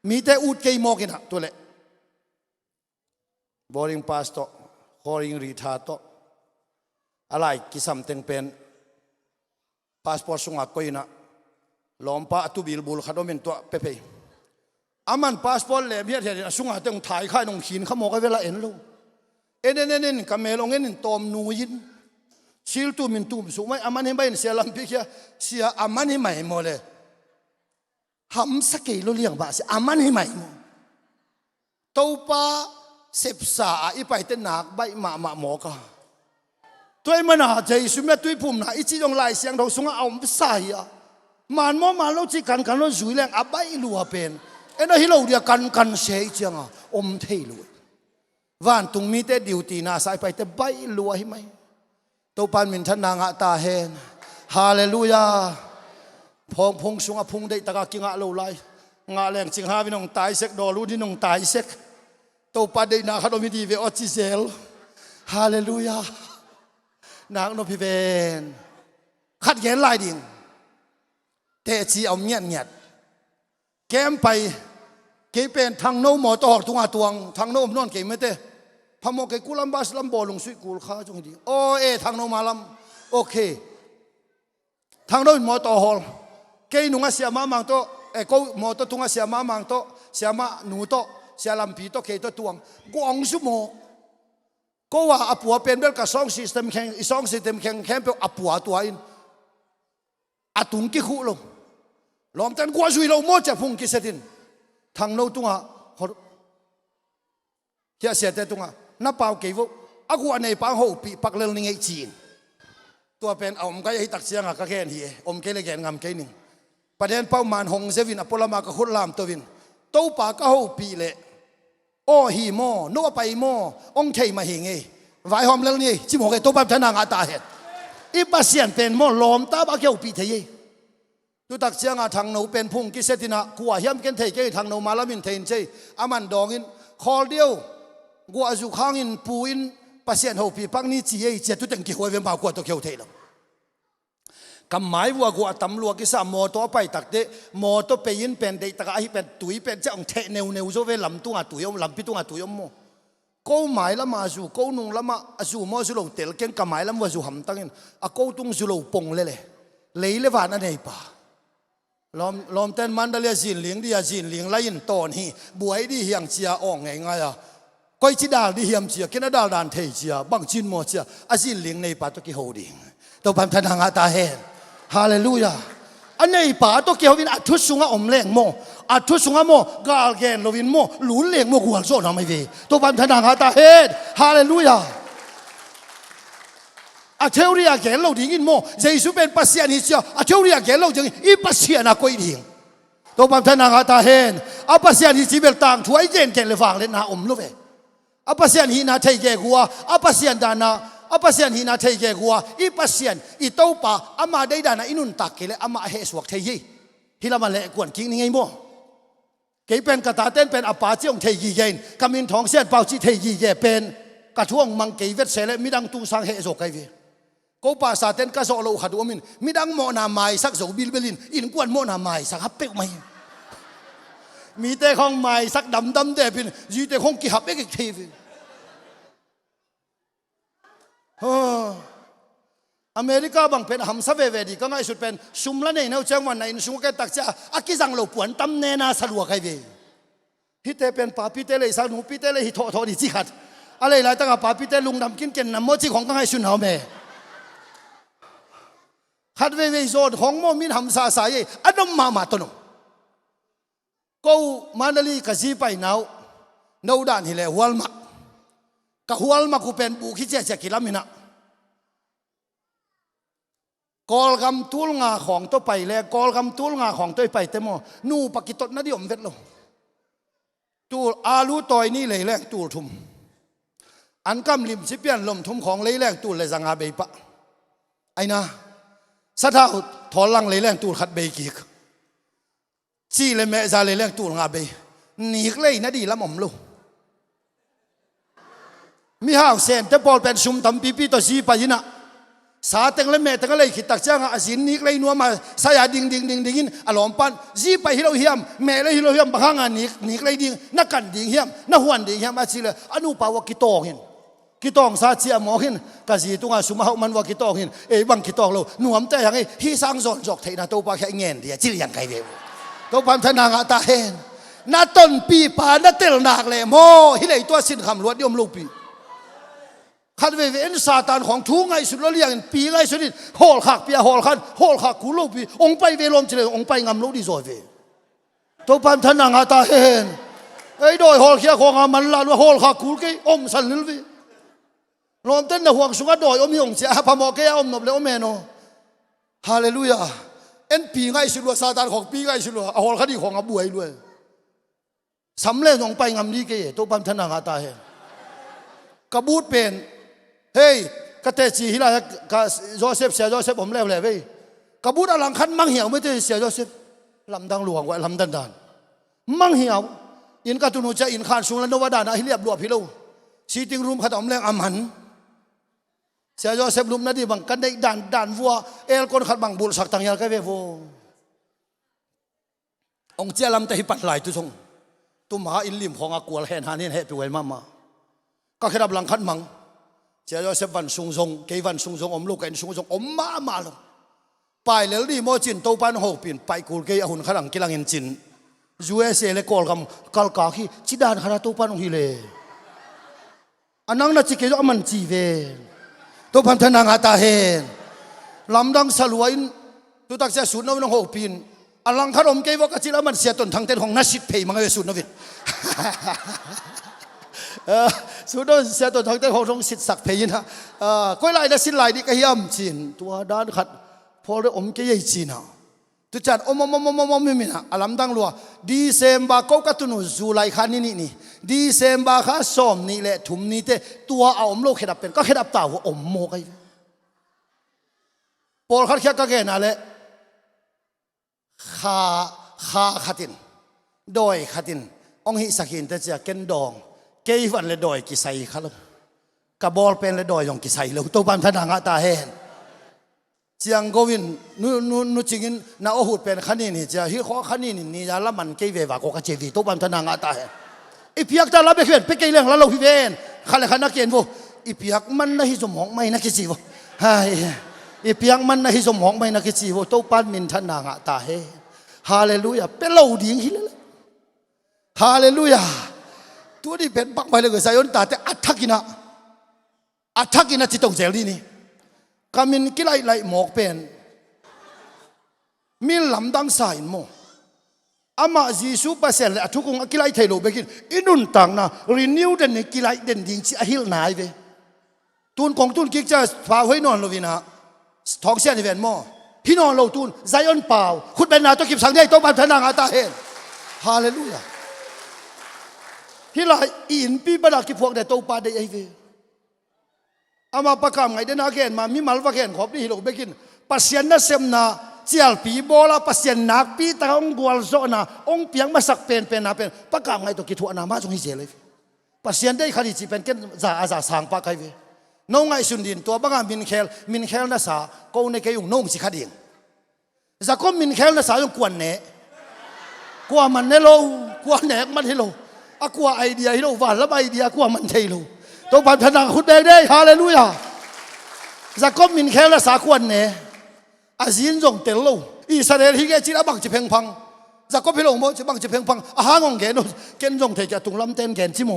มีแต่อูดเกยโมกินฮะตัวเละบอร์ดิ้งพาสโตคอริงรีทาโตอะไรกิสัมเต็งเป็นพาสปอร์ตสุงากอยนะลอมป้าตุบิลบุลขัดอมินตัวเป๊ะอามันพาสปอร์ตเลยเพียงแต่สุงาเต็งถ่ายค่ายนงขีนขโมยเวลาเอ็นลูเอ็นกับเมลงเอ็นตอมนูยินชิลตูมินตูมสุไม่อามันให้ไม่เสียลำพิกเสียอามันให้ไม่หมดเลยหำสเกลเลี้ยงบ้าเสียอามันให้ไม่หมดตัวป้า เสพสาอีไปเต้นหนักใบมาหมอกะตัวมันหาใจสุดแม่ตัวพุ่มนะอีจีตรงลายเสียงเราสงเอาไม่ใส่อะมันมอมันเราจีกันเราจุยแรงอ่ะใบลัวเป็นเอ็นที่เราเดียกันเสียจังอ่ะเทลุยวันตรงมีแต่ดิวตีนาสายไปแต่ใบลัวให้ไหมตัวปันมินทันนางตาเฮนฮาเลลูยาพงสงพงได้ตะกกิงะโลไลงาแรงจิงหาวินองตายเสกดอรูดินองตายเสกตัวปันได้นาขดมิดีเวอจิเซลฮาเลลูยานางนพิเวนขัดแย้งลายดิ่งเตะจีเอาเงียดแก้มไปเกเป็นทางโน้มอตอตุงอาตวงทางโน้มนอนเกไม่เตะพมอเกกุลัมบาสลัมบอลงสุยกูลข้าจงดีโอทางโน้มาลัมโอเคทางโน้มมอตอฮอลเกนุงอาเสียมามังโตกูมอตตุงอาเสียมามังโตเสียมาหนูโตเสียลำปีโตเกโตตวงกูองสุโมก็ว่าอปัวเป็นเบลกับ2 system แข่ง2 system แข่งเป็นอปัวตัวอินอาตุงกิขุลงลอมตันกว่าจุยเราโมจะพุงกิเสตินทางโน้ตุงอ่ะเฮียเสียแต่ตุงอ่ะนับเปล่าเกี่ยวอากูอันไหนปังหูปีปักเรื่องนี้ไงจีนตัวเป็นเอาก็ยังตักเสียงอ่ะก็แค่นี้เกลี่ยแกนงามแค่นึงประเด็นเป้าหมายหงเซวินอพอลมาก็ขุดลามตัววินตู้ปากก็หูปีเละโอ้ฮีโมโนไปโมองเทมาเฮงเอไว้หอมเรื่องนี้จิมหกไอตัวแบบทนางอาตาเห็ดอีบาเซียนเป็นโมลอมตาบาเกี่ยวปีเทยตัวตักเสียงทางโนเป็นพุ่งกิเซตินะกัวเฮียมกันเทยเกทางโนมาลามินเทนเจอามันดองอินคอเดียวกัวจุข้างอินปูอินบาเซียนหูปีปังนี้จีเอเจตุตังกิหัวเวียนบ่าวกัวตัวเกี่ยวเทยลกำหมายว่ากัวตำรวจกิสามโมตัวไปตักเดโมตัวไปยินเป็นเด็กตะกายเป็นตุยเป็นเจ้าองเทเนวโซเวลำตัวตุยลำพิตัวตุยโมกูหมายละมาสู่กูนุ่งละมาสู่โมสู่ลงเตลเก่งกำหมายละมาสู่หำตั้งอินอากูตุงสู่ลงปงเลยเลยว่านั่นเองป่าลอมเต้นมันได้เรียสินเหลียงดีสินเหลียงไล่ยินตอนฮีบวยดีเฮียงเชียอ่องไงอ่ะก้อยจีดาดีเฮียมเชียแค่นั้นดาดานเทเชียบังจินโมเชียอาสินเหลียงในป่าตัวกี่โฮดิงตัวพันธนางาตาเฮนฮาเลลูยาอันในป่าตัวเกี่ยววินอัทุสุงะอมแรงโมอัทุสุงะโมกาลแกนโลวินโมหลุนแรงโมกวนโซนทำไมเวตัวพันธนางาตาเฮนฮาเลลูยาอาเทวรีอาแกนเราดิ้งอินโมเยซูเป็นปัสยานิเชียอาเทวรีอาแกนเราจึงอีปัสยานากุยดิ้งตัวบัมทนางาตาเฮนอาปัสยานิจิเบลต่างถวยเย็นแกนเลฟังเลนาอมลูเวอาปัสยานินาเทเกกัวอาปัสยาดานาอาปัสยานินาเทเกกัวอีปัสยานอีโตปาอามาได้ดานาอินุนตักเกเลอามาเฮสวกเทยีฮิลามาเลกวนกิ้งนี่ไงโมเกเป็นกระตาเต้นเป็นอาปาเจียงเทยีเย็นกามินทองเสียนเปาจิเทยีเยเป็นกระช่วงมังเกเวตเสเลมิดังตุงสังเฮสวกไกเวกูภาษาเต้นก็โซโลขัดวมินมิดังโมนาไม้สักโซบิลเบลินอินกวนโมนาไม้สักฮับเป๊กไหมมีแต่ของไม้สักดำเด็ดเป็นยีแต่ของกี่ฮับเป๊กอีกทีอเมริกาบางเป็นฮัมซาเวเวดีก็ง่ายสุดเป็นซุมละเนี่ยเราเจ้าวันไหนซุมก็ตักจะอากิจังเราปวนตำเนนาสะดวกใครเวฮิตเตเป็นป่าพิเตเลยสักหนูพิเตเลยฮิตโทดิจิขัดอะไรหลายตั้งแต่ป่าพิเตลุงดำกินเก่นน้ำมจิของก็ง่ายสุดเอาเมขัดเวโซนของโมมินฮัมซาสายอันนั้นมาตัวนึงกูมาดลีกะซีไปนาวด่านฮิเลหัวมักกะหัวมักกูเป็นบุคิเจกิลามินะกอลกำตูลงาของตัวไปเลยกอลกำตูลงาของตัวไปเต็มนู่ปกิตนั่นดิอมเวทลงตูอาลูตอยนี่เลยแรงตูลทุ่มอันกำลิมสิเปียนลมทุ่มของเลยแรงตูลเลยสังหาเบยปะไอ้นะสัตว์ถอดลังเลยแรงตูลขัดเบยกีกซีเลยแม่ซาเลยแรงตูลงาเบยหนีเลยนั่นดีละหม่อมลูกมีห้าวเซนแต่พอเป็นซุ่มทำปีตัวซีไปยินะสาตังเลยแม่ตังเลยคิดตักจ้างอาศินนี้เลยนัวมาสายดิ่งอารมณ์ปันซีไปฮิโรเฮียมแม่เลยฮิโรเฮียมบางงานนี้เลยดิ่งนักกันดิ่งเฮียมนักหวนดิ่งเฮียมอาศิเลยอนุปาวกิโตหินกิโตองซาเจียมอหินกะซีตุงาสุมาเขามันว่ากิโตหินบังกิโตเราหนุ่มแต่ยังไงฮีสังสอนจอกเทนะตัวปาแค่เงินเดียจิลยังไงเดียวตัวพันธนางาตาเฮนนาต้นปีป่านาเตลนักเลยโมฮิเลยตัวสินคำล้วนยมลูกปีขัดเวเวนซาตานของทุ่งไงสุดแล้วเรียงปีไงสุดนี่โหลขักเปียโหลขันโหลขักกูลูกปีองไปเวลมเฉลยองไปงำลูกดีโซเวตัวพันธนางาตาเฮน ấy đòi hol kia khoang mình là nó hol khạc cú cái ôm sẵn lên vì lom tên là hoàng xuống đòi ôm nhung sẽ phàm mò cái ôm nộp lấy ôm mẹ nó hallelujah en pi ngay xí lúa sa tanของpi ngay xí lúa hol khát đi khoang bùi luôn sắm lên dòng bay ngầm đi cái tôi ban thân hàng ta hếtกบูดเป็นเฮ้ยกเตจีฮิลากโจเซฟเสียโจเซฟผมแล้วเลยเว้ยกบูดอลังคันมังเหี่ยวไม่ได้เสียโจเซฟลำดังหลวงไว้ลำดันดานมังเหี่ยวอินกาตุนุจะอินขานสูงแล้วนวดานะฮิเลียบหลวงพี่ลูกชีติงรูมขัดอมแรงอามันเสียโจเซฟลุมนั่นดีบังกันได้ด่านวัวเอลคนขัดบังบุลสักตังยาลก็เวโวองเจ้าลำแต่ฮิปัดไหลตุทงตุมหาอินลิมของอากวลเห็นหานี่เห็นไปไว้มาก็แค่ดับหลังคันมังเจ้าโยเซฟวันซุงซงเกวันซุงซงอมลูกกันซุงซงอมมาลงไปแล้วดีโมจินโตปันหกปีนไปกูเกยหุ่นขลังกิลังเงินจินยูเอสเอเลกอลกำกัลกาคีจิดานขนาดโตปันฮิเลอันนั้นน่ะจิเกยอมันจีเวโตปันทนางอาตาเฮนลำดังสลวยตัวตักเสียสุดน้องหกปีนอันหลังขนมเกยวกจิลามันเสียต้นทางเต้นของนัชชิดเพย์มังเวสุดน้องวินสุดเสียตัวทางเต้นของสิทธิ์ศักดิ์เพยินฮะก้อยไหลและสินไหลนี่ก็ย่ำจีนตัวด้านขัดพอได้อมเกยจีนฮะตุจัดอมไม่มีนะอลัมดังลัวดีเซมบาก็กัตุนุจูไลคันนี่ดีเซมบาข้าสอมนี่แหละถุมนี่เตตัวเอาอมโลกเขดับเป็นก็เขดับเต่าอมโมกันปอลขัดแค่ก็แก่นั่นแหละขาขัดินดอยขัดินองหิสักินแต่จะเกนดองเกยวันเลยดอยกิไซขลุ่มกระบอลเป็นเลยดอยยองกิไซเลยตัวบันทนางาตาเฮนเจียงโกวินนูจริงน่าโอหุดเป็นขันนี่จะฮิขอขันนี่ยาละมันเกยเววากกเจวีตัวบันทนางาตาเฮนอีพิยักตาละเบกเวนไปเกยเรื่องละเราพิเวนขันเลยขันนักเกียนโวอีพิยักมันน่าฮิสมองไม่นักกิจีโวฮะอีพิยักมันน่าฮิสมองไม่นักกิจีโวตัวปันมินทนางาตาเฮนฮาเลลูยาเป็นเราดิ่งฮิเลฮาเลลูยาตัวนี้เป็นปักไปเลยก็ใส่ยนตาแต่อัฐกินะจิตตงเจลีนี่กามินกิไลหมอกเป็นมีลำดังสายโมอามาจีซูปเซลเลยทุกคนกิไลเทโลเบกินอินุนตังนะรีนิวเดนกิไลเดนดิ้งชิอฮิลนายเวตุนของตุนกิกจะพาไว้นอนโลวินะท้องเสียในเวนโมพี่นอนโลตุนไซออนเปล่าคุณเป็นนาตัวกิบสังได้ตัวบันทนางอาตาเฮนฮาเลลูยาที่เราอินปีบดากิพวกแต่โตปาได้ไอเวอามาประกามไงเดนาเกนมามีมัลวะเกนขอบนี่เราไปกินปัสยันน่ะเซมนาเจียลปีโบลาปัสยันนักปีตาองกัวลโซนาองเปียงมาสักเป็นนาเป็นประกามไงตัวกิทัวนามาจงฮิเจเลยปัสยันได้ขดิจิเป็นเกนจ่าอาจ่าสางปากไอเวน้องไงสุนดินตัวบังอามินเคลน่ะสาโกในเกยุงน้องสิขดิงจะก็มินเคลน่ะสายงกวนเนะกวนมันเนโลกวนเนะมันเฮโลกว่าไอเดียฮิโรวานแล้วไอเดียกว่ามันเทโลตัวพันธนาคุณแบงได้ฮาเลลูยาจะก็มินแค่ละสาควนเนี่ยอาซินจงเตลโลอิสราเอลฮิเกจิระบังจะเพ่งพังจะก็พี่หลงโมจะบังจะเพ่งพังอาหารของแกนเกนจงเทจะตุงลำเต้นแกนชิโม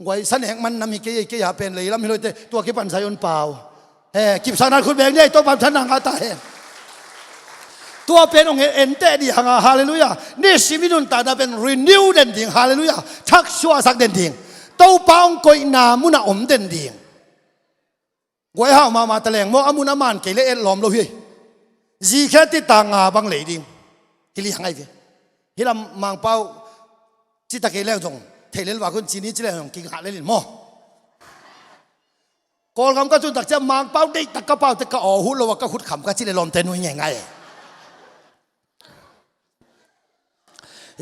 ไว้สันแห่งมันนำมีเกยาเป็นเลยลำฮิโรเตตัวกิปันสายนเปล่ากิบสานาคุณแบงได้ตัวพันธนาอาตาตัวเป็นองค์เอ็นเตดีฮังฮาเลลูยานี่สิมินุนตาดาเป็นรีนิวเดนดิ้งฮาเลลูยาทักชัวสักเดนดิ้งตัวปองกอยนามุนาอมเดนดิ้งกวยห้าวมาตะแลงโมอามุนามันเกลเอ็นหลอมโลหิจีแค่ติดตางาบังเลยดิ้งฮิลิฮังไอเวฮิลำมังเป้าจิตตะเกลแล้วจงเทเลลว่าคนจีนี้จิเลงกิงหาเลลินโมกอลคำก็จุนตักจะมังเป้าได้ตะกะเป้าตะกะอ๋อหุ่นเราว่าก็ขุดขำก็จิเลลอมเตนุยไง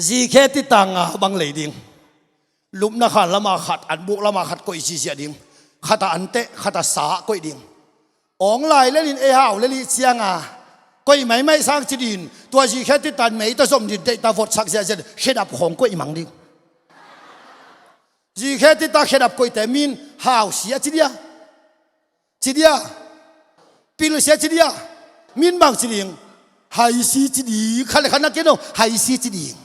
จีแค่ติดตังบังเลยดิ้งลุมนักขันละมาขัดอันบุกละมาขัดก้อยจีเสียดิ้งขัดอันเตะขัดสาก้อยดิ้งอ๋องลายเลลินเอฮาวเลลิเซียงก้อยไม่สร้างจีดินตัวจีแค่ติดตันไม่ตัวสมดินเตะตาฟดสักเสียเสียเขดับของก้อยมังดิ้งจีแค่ติดตาเขดับก้อยแต่มินฮาวเสียจีเดียปิลเสียจีเดียมินบางจีดิ้งไฮซีจีดีขันเลยขันนักเก็ตโนไฮซีจีดิ้ง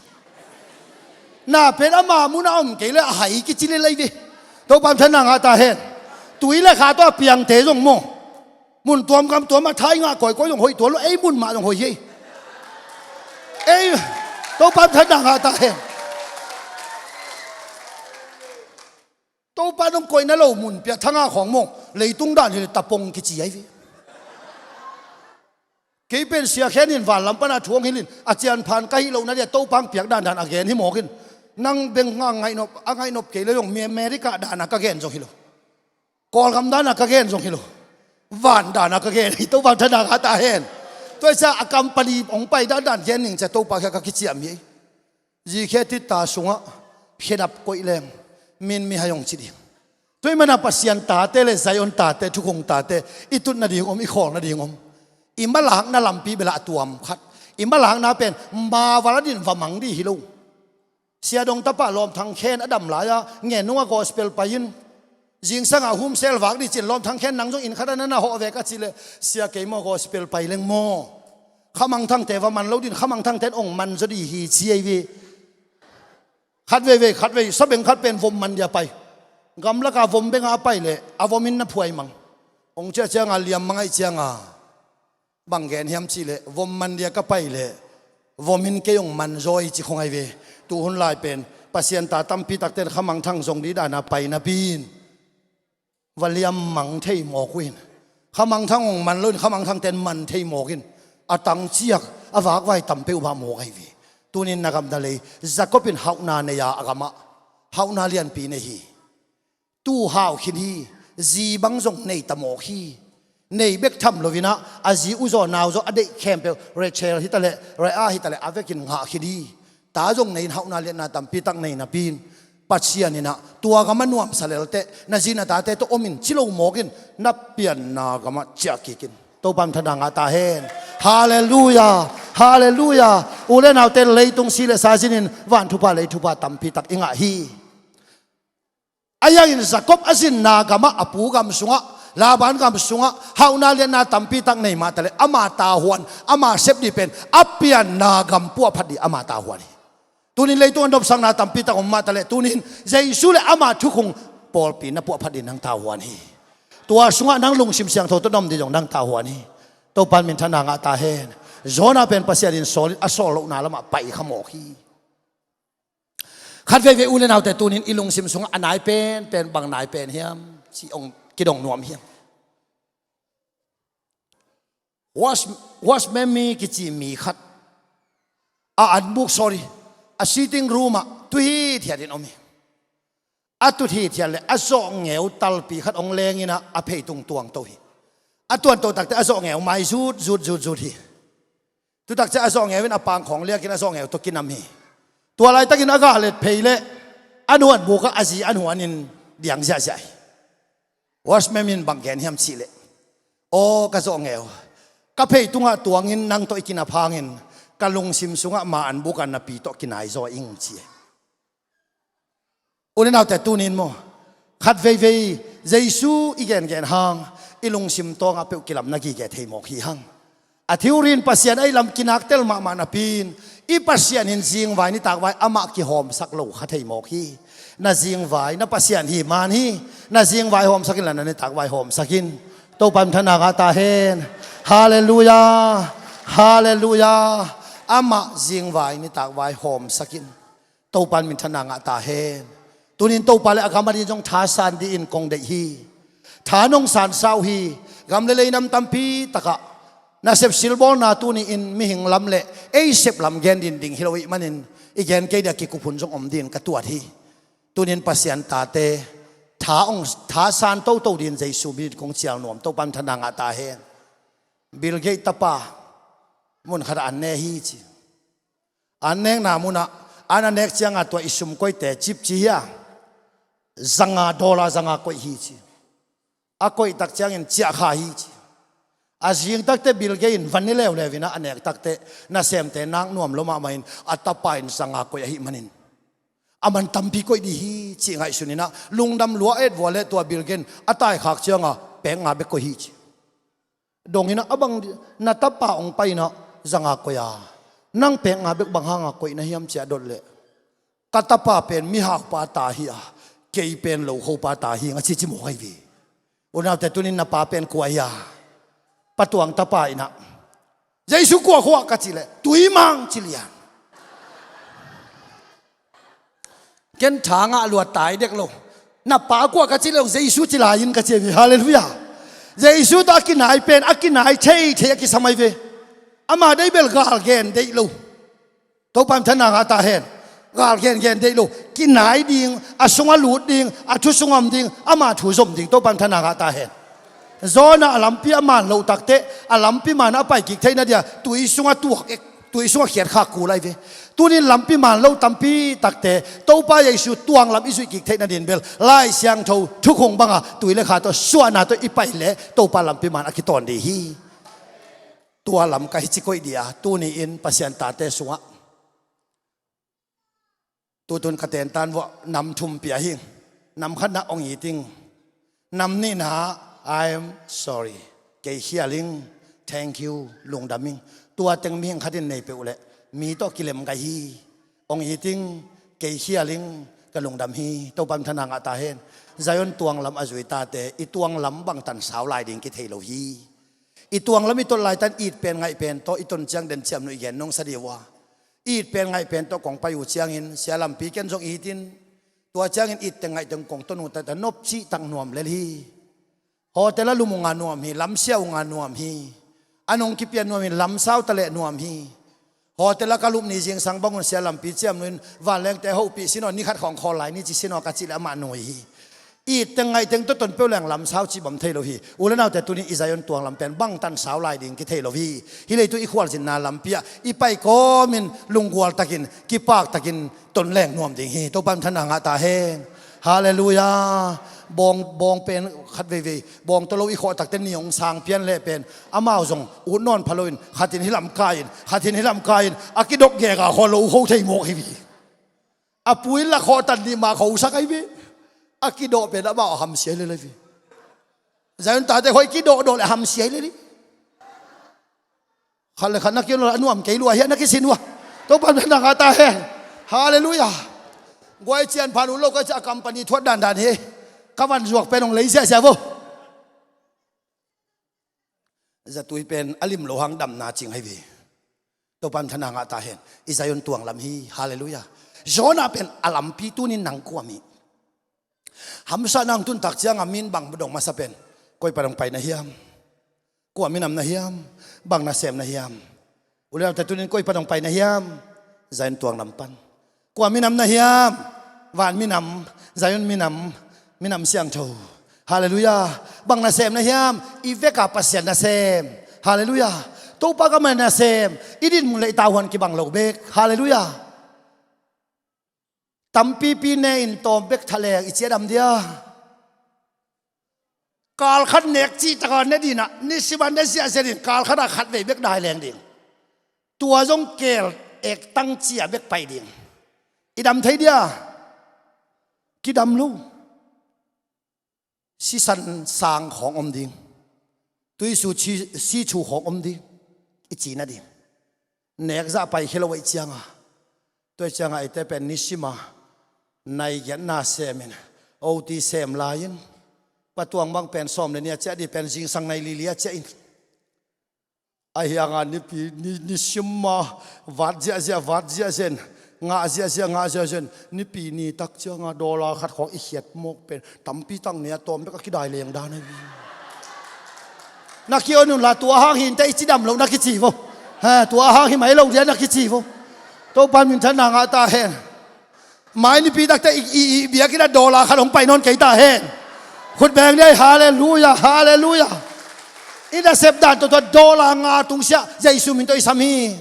น่าเป็นอามามุนาอมเกล้หายกิจิเลเลยดิตัวปั๊มธนางาตาเห็นตุยเลยขาตัวเปียงเตะจงโมมุนตัวมันตัวมาท้ายงาก่อยก็ยังหอยตัวแล้วไอ้มุนมายังหอยยี่ไอ้ตัวปั๊มธนางาตาเห็น ba nong koi na lo mun pia thanga khong mo leitung dan hi tapong ki chi ai vi ke pen sia khenin van lam pana thuang hilin achian phan kai lo na dia to pang piak dan dan again hi mokin nang beng ngai nop ke le yong mi america dan ka gen zo hilo kol gam dan ka gen zo hilo van dan ka gen hi to ba thana ka ta hen toi sa akam pani ong pai dan dan gen ning cha to pa ka ki chi am hi ji khe ti ta sunga hedap koi leng min mi hayong chi di toi mana pasian ta te le zayon ta te thukong ta te itut na ding om I khong na ding om imalang na lampi bela tuam khat imalang na pen ma waladin vamang di hilo sia dong tapa lom thang khen adam la ya nge nuwa gospel pain jing sanga hum sel wak di chin lom thang khen nang jong in khada na ho ve ka chile sia ke mo gospel pai leng mo khamang thang te wa man lo din khamang thang ten ong man zo di hi chi ai vi khat ve sabeng khat pen vom man dia pai gam la ka vom benga pai le avomin na phuai mang ong cha cha nga liam mangai cha nga bang gen hiam chi le vom man dia ka pai le vomin ke yong man zoi chi khong ai ve tu hun lai pen pasien ta tam pi tak ten khamang thang zong di da na pai na pin valiam mang thei mo queen khamang thang ong man lun khamang thang ten man thei mo kin atang chiak awak vai tam pe ba mo ai ve tunin nagam dale zakopin hauna ne ya agama hauna lian pi ne hi tu hau khin hi zi bang zong nei tamo hi nei bek tham lovina azi uzo naw zo ade khempe rachel hitale ra hitale avekin nga khidi ta jong nei hauna lian na tam pi tak nei na pin pachianina tua gama nuam salelte na zina ta te to omin chilo mogin na pian na gama chakikin to pam thadanga ta hen hallelujah hallelujah ulen autte leitung sile sajinin van thupa lei thupa tampi tak inga hi ayang Jacob asin na gama apu gam sunga laban gam sunga hauna lian na tampi tak nei ma tale ama ta huan ama sep di pen apian na gam pu phadi ama ta huan tunin leitung dop sang na tampi tak ma tale tunin jaisu le ama thukung pol pi na pu phadi nang ta huan hi tua sunga nang lung sim siang tho to dom di jong nang ta huan hi to pan min thana nga ta hen zona pen pasiarin solid asol lo na lama pai khamo khi khat ve ulen autte tunin ilung sim sunga anai pen bang nai pen hiam chi ong kidong nuam hiam was memi ki chi mi khat an book sorry a sitting room tu hi thiarin omi atu thi thiale azo ngeu talpi khat ong lengina a phei tung tuang to hi atuan to takte azo ngeu mai zut hi tu tak cha azo ngeu in apang khong le kin azo ngeu to kinam hi tua lai takin aga le pheile anuan buka azi anuanin diang ja ja was memin banggen hiam chile o ka zo ngeu ka phei tunga tuangin nang to ikina phangin kalung sim sunga ma an bukan na pi to kinai zo ing chi ulen autte tunin mo khat ve jesu igen gen hang ilung sim to nga pe kilam na gi ge thei mo khi hang athiurin pasian ai lam kinak tel ma na pin I pasian in jing vai ni tak vai ama ki hom sak lo kha thei mo khi na jing vai na pasian hi man hi na jing vai hom sakin lan ni tak vai hom sakin to pam thana ga ta hen hallelujah hallelujah ama jing vai ni tak vai hom sakin to pan min thana nga ta hen tunin to pale akamari jong tha san di in kong de hi thanong san sau hi gam le nam tampi taka na sep silbol na tu ni in mi hing lam le ei sep lam gen din ding hiloi manin igen ke da ki kupun jong om din ka tuat hi tunin pasian ta te tha san to din jesu bi kong chial nom to pam thana nga ta hen bil ge tapa mun khara an ne hi chi an neng na muna ana nek changa to isum koi te chip chi ya zanga dola zanga koi hi chi a koi tak chang in chia kha hi chi azing takte bilgein vanile levina anek takte na semte nang nuam loma main atapain sanga ko hi manin aman tampi ko di hi chi ngai sunina lungdam lua et wole to bilgen atai khak changa penga be ko hi chi dongina abang na tapa ong paina zanga ko ya nang penga be bang hanga ko na hiam cha dot le katapa pen mi hak pa ta hi a kei pen lo ho pa ta hi nga chi chi mo kai vi una te tunin na pa pen ko ya patuang tapa ina Jesu kwa kwa kachile tuimang chilian ken thanga lua tai dek lo na pa kwa ka chilong Jesu chilain ka chevi hallelujah Jesu ta kinai pen akinai thei thei ki samai ve ama dei bel gal gen dei lo to pam thana nga ta hen gal gen dei lo kinai ding asunga lut ding athu sungam ding ama thu zom ding to pam thana nga ta hen zona alampi aman lo takte alampi man apai ki theina dia tui sunga tuak ek tui sunga khiat kha ku lai ve tunin lampi man lo tampi takte to pa Jesu tuang lam isu ki theina din bel lai siang tho thu khong banga tui le kha to suana to ipai le to pa lampi man akiton di hi tua lam ka hi chikoi dia tuni in pasian ta te sunga tu tun ka ten tan wo nam thum pia hi nam khana ong yi ting nam ni na I'm sorry ke hialing thank you lung daming tua teng ming khatin nei pe ule mi to kilem ka hi ong hi ting ke hialing ka lung dam hi to pam thana nga ta hen zayon tuang lam azui ta te I tuang lam bang tan saw lai ding ki thei lo hi I tuang lam I to lai tan it pen ngai pen to I ton chang den cham no igen nong sadiwa it pen ngai pen to kong payu chiang in sialam pi ken jong itin tua chang in it teng ngai teng kong tonu ta nop chi tang nuam le hi hotel lumunga nuam hi lam siaw nga nuam hi anong ki pian nuam hi lam saw tale nuam hi hotel kalum ni jing sang bangun sialam pi chiam nun van leng te ho pi sino ni khat khong khol lai ni chi sino ka chi la ma noi hi I teng ngai teng to ton pe lang lam saw chi bam thei lo hi ulanau te tuni izayon tuang lam pen bang tan saw lai ding ki thei lo hi hi le tu I khwal jin na lam pia I pai ko min lungwal takin ki pak takin ton leng nuam ding hi to pam thana nga ta hen hallelujah bong pen khat ve bong to lo I kho tak ten niong sang pian le pen amao jong u non phaloin khatin hilam kain akidok ge ga ho lo ho thei mo hi apui la kho tan ni ma kho sakai ve akido pe da ba ham sia le vi zayon ta te hoi kido do le ham sia le li khale khana ki lo anuam ke lu hian na ki sinwa to pa na ga ta he hallelujah goi chian phanu lo ka cha company thot dan he kawan zuak pe nong lei sia vo za tui pen alim lo hang dam na ching hai vi to pan thana nga ta hen izayon tuang lam hi hallelujah zona pen alam pi tunin nang kwami hamsa nang tun tak chiang amin bang bodong masapen koi parang pai na hiam ko aminam na hiam bang na sem na hiam uliam tatunin koi parang pai na hiam zain tuang lampan ko aminam na hiam van minam zayon minam siang tho hallelujah bang na sem na hiam iveka pasien na sem hallelujah to pa ka man na sem idin mulai tawan ki bang lo bek hallelujah tampi pi ne in tom bek thale I chedam dia kal khat nek chi ta ne dina ni siban ne sia serin kal khana khat ve bek dai leng ding tua jong kel ek tang chia bek pai ding idam thei dia kidam lu si san sang khong om ding tui su chi si chu khong om ding I chi na ding nek za pai khelo wai chianga toi chianga ite pen nisima nay yan na semen o ti sem lain patuang bang pen som le nia cha di pen jing sang nay lilia cha in ai anga ni simma wat ja sen nga zen ni pi ni tak cha nga dola khat khong I hiat mok pen tampi tang nia tom be ka ki dai leng da na na ki onun la tua hang hin tai chi dam lo na ki chi vo ha tua hang hi mai lo dia na ki chi vo to pan min than na nga ta hen mai ni pi tak ta I bia ki da dola khat hong pai non kai ta hen khut beng dai hallelujah ida sep dan to dola nga tung sia Jesu min to isam hi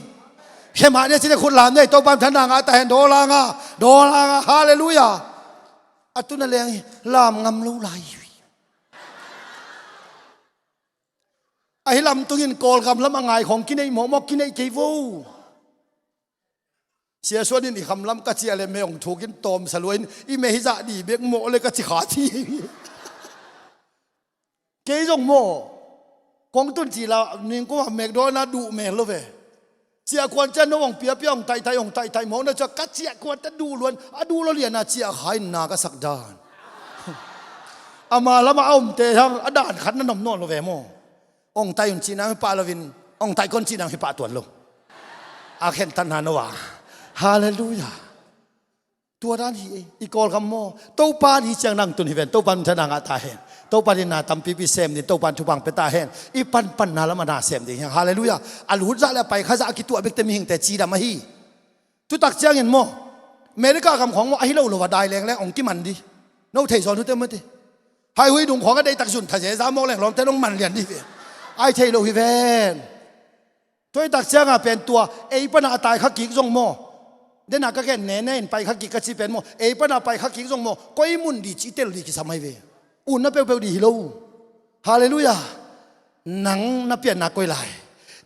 hema ne chi khut lam nei to pam thana nga ta hen dola nga hallelujah atuna leng lam ngam lu lai ai lam tungin kol gam lam angai khong kinai mo kinai ke vo sia suanin I kham lam ka chi ale me ong thukin tom saluin I me hi za di bek mo le ka chi kha thi ke jong mo kong tun chi la ning ko mek do na du me lo ve chia kwan chan no ong pia ong tai mo na cha ka chia kwan ta du luan a du lo lian na chia khai na ka sak dan ama lama om te hang adan khat na nom non lo ve mo ong tai un chi na pa lovin ong tai kon chi na hi pa tuan lo a khen tan na no wa hallelujah ตัวด้านฮีอีกอลคำโมโตปานฮีเจียงนั่งตุนฮีเวนโตปันชนะงาตาเฮนโตปันนาตัมปีปีเซมนี่โตปันทุบังเปตาเฮนอีปันนาละมานาเซมดิฮาเลลูยาอัลหุดซาเลไปข้าจะอากิตัวเบกเตมิหิงแต่จีดามาฮีทุตักเจียงเห็นโมอเมริกาคำของว่าไอ้เราหลวดได้แรงแล้วองกี้มันดิโน้ตเทสอนทุเต็มมั้ยดิไฮฮุยดุงของก็ได้ตักสุนถ้าเสียสามโมงแรงลองแต่ต้องมันเรียนดิไอ้เทโลฮิเวนตัวตักเจียงเป็นตัวไอ้ปนาตายขักกิกจงโมเดนักก็แค่แน่ๆไปขักกิกก็สิเป็นโมไอ้ปนาไปขักกิกจงโมก็ไอ้มุนดีจิเตลดีกิสมัยเวอุ่นนับเปลวดีฮิโลฮาเลลูยาหนังนับเปลี่ยนนักก้อยลาย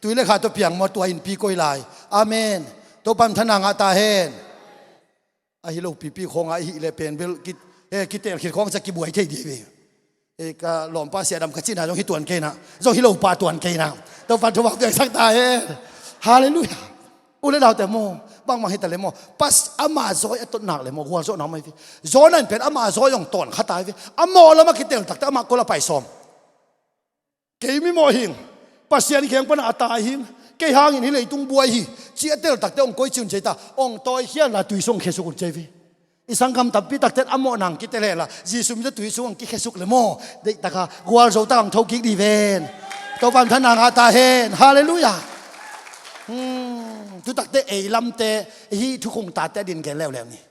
ตัวเลขาตัวเปียงมาตัวอินปีก้อยลายอาเมนตัวปั๊มทนางอาตาเฮนไอ้ฮิโลปีของไอ้ฮิเลเป็นเบลกิกิเตลคิดของจะกิบวยใช่ดีเวเอกหลอมป้าเสียดำกระชินาจงฮิตวนเกนะจงฮิโลปาตวนเกนะตัวฟันทวักตัวสักตาเฮนฮาเลลูยาอุเลดาวแต่โมบางมาให้แต่เลโมปัสอามาซอยต้นหนักเลยโมหัวโซน้ำไม่ฟิโซนั่นเป็นอามาซอยอย่างต้นข้าตายฟิอาโมแล้วมาคิดเตลตักแต่อามาก็ละไปซ้อมเกยมิโมหิงปัสเซียนเขียงปนอาตายหิงเกยหางหินเลยตุงบัวหิเจียเตลตักแต่องก้อยจุนใจตาองตอยเขียนละตุยส่งเคสุกุนใจฟิอีสังคำตับปีตักแต่อาโมนังคิดเตลละจีสุมิจะตุยส่งกิเคสุกเลยโมเด็กตะกากัวโซตังทกิกดีเวนตัวบันทนางอาตาเฮนฮาเลลูยาทุกตักเตะลำเตะฮีทุกคงตาเตะดินแกแล้วนี่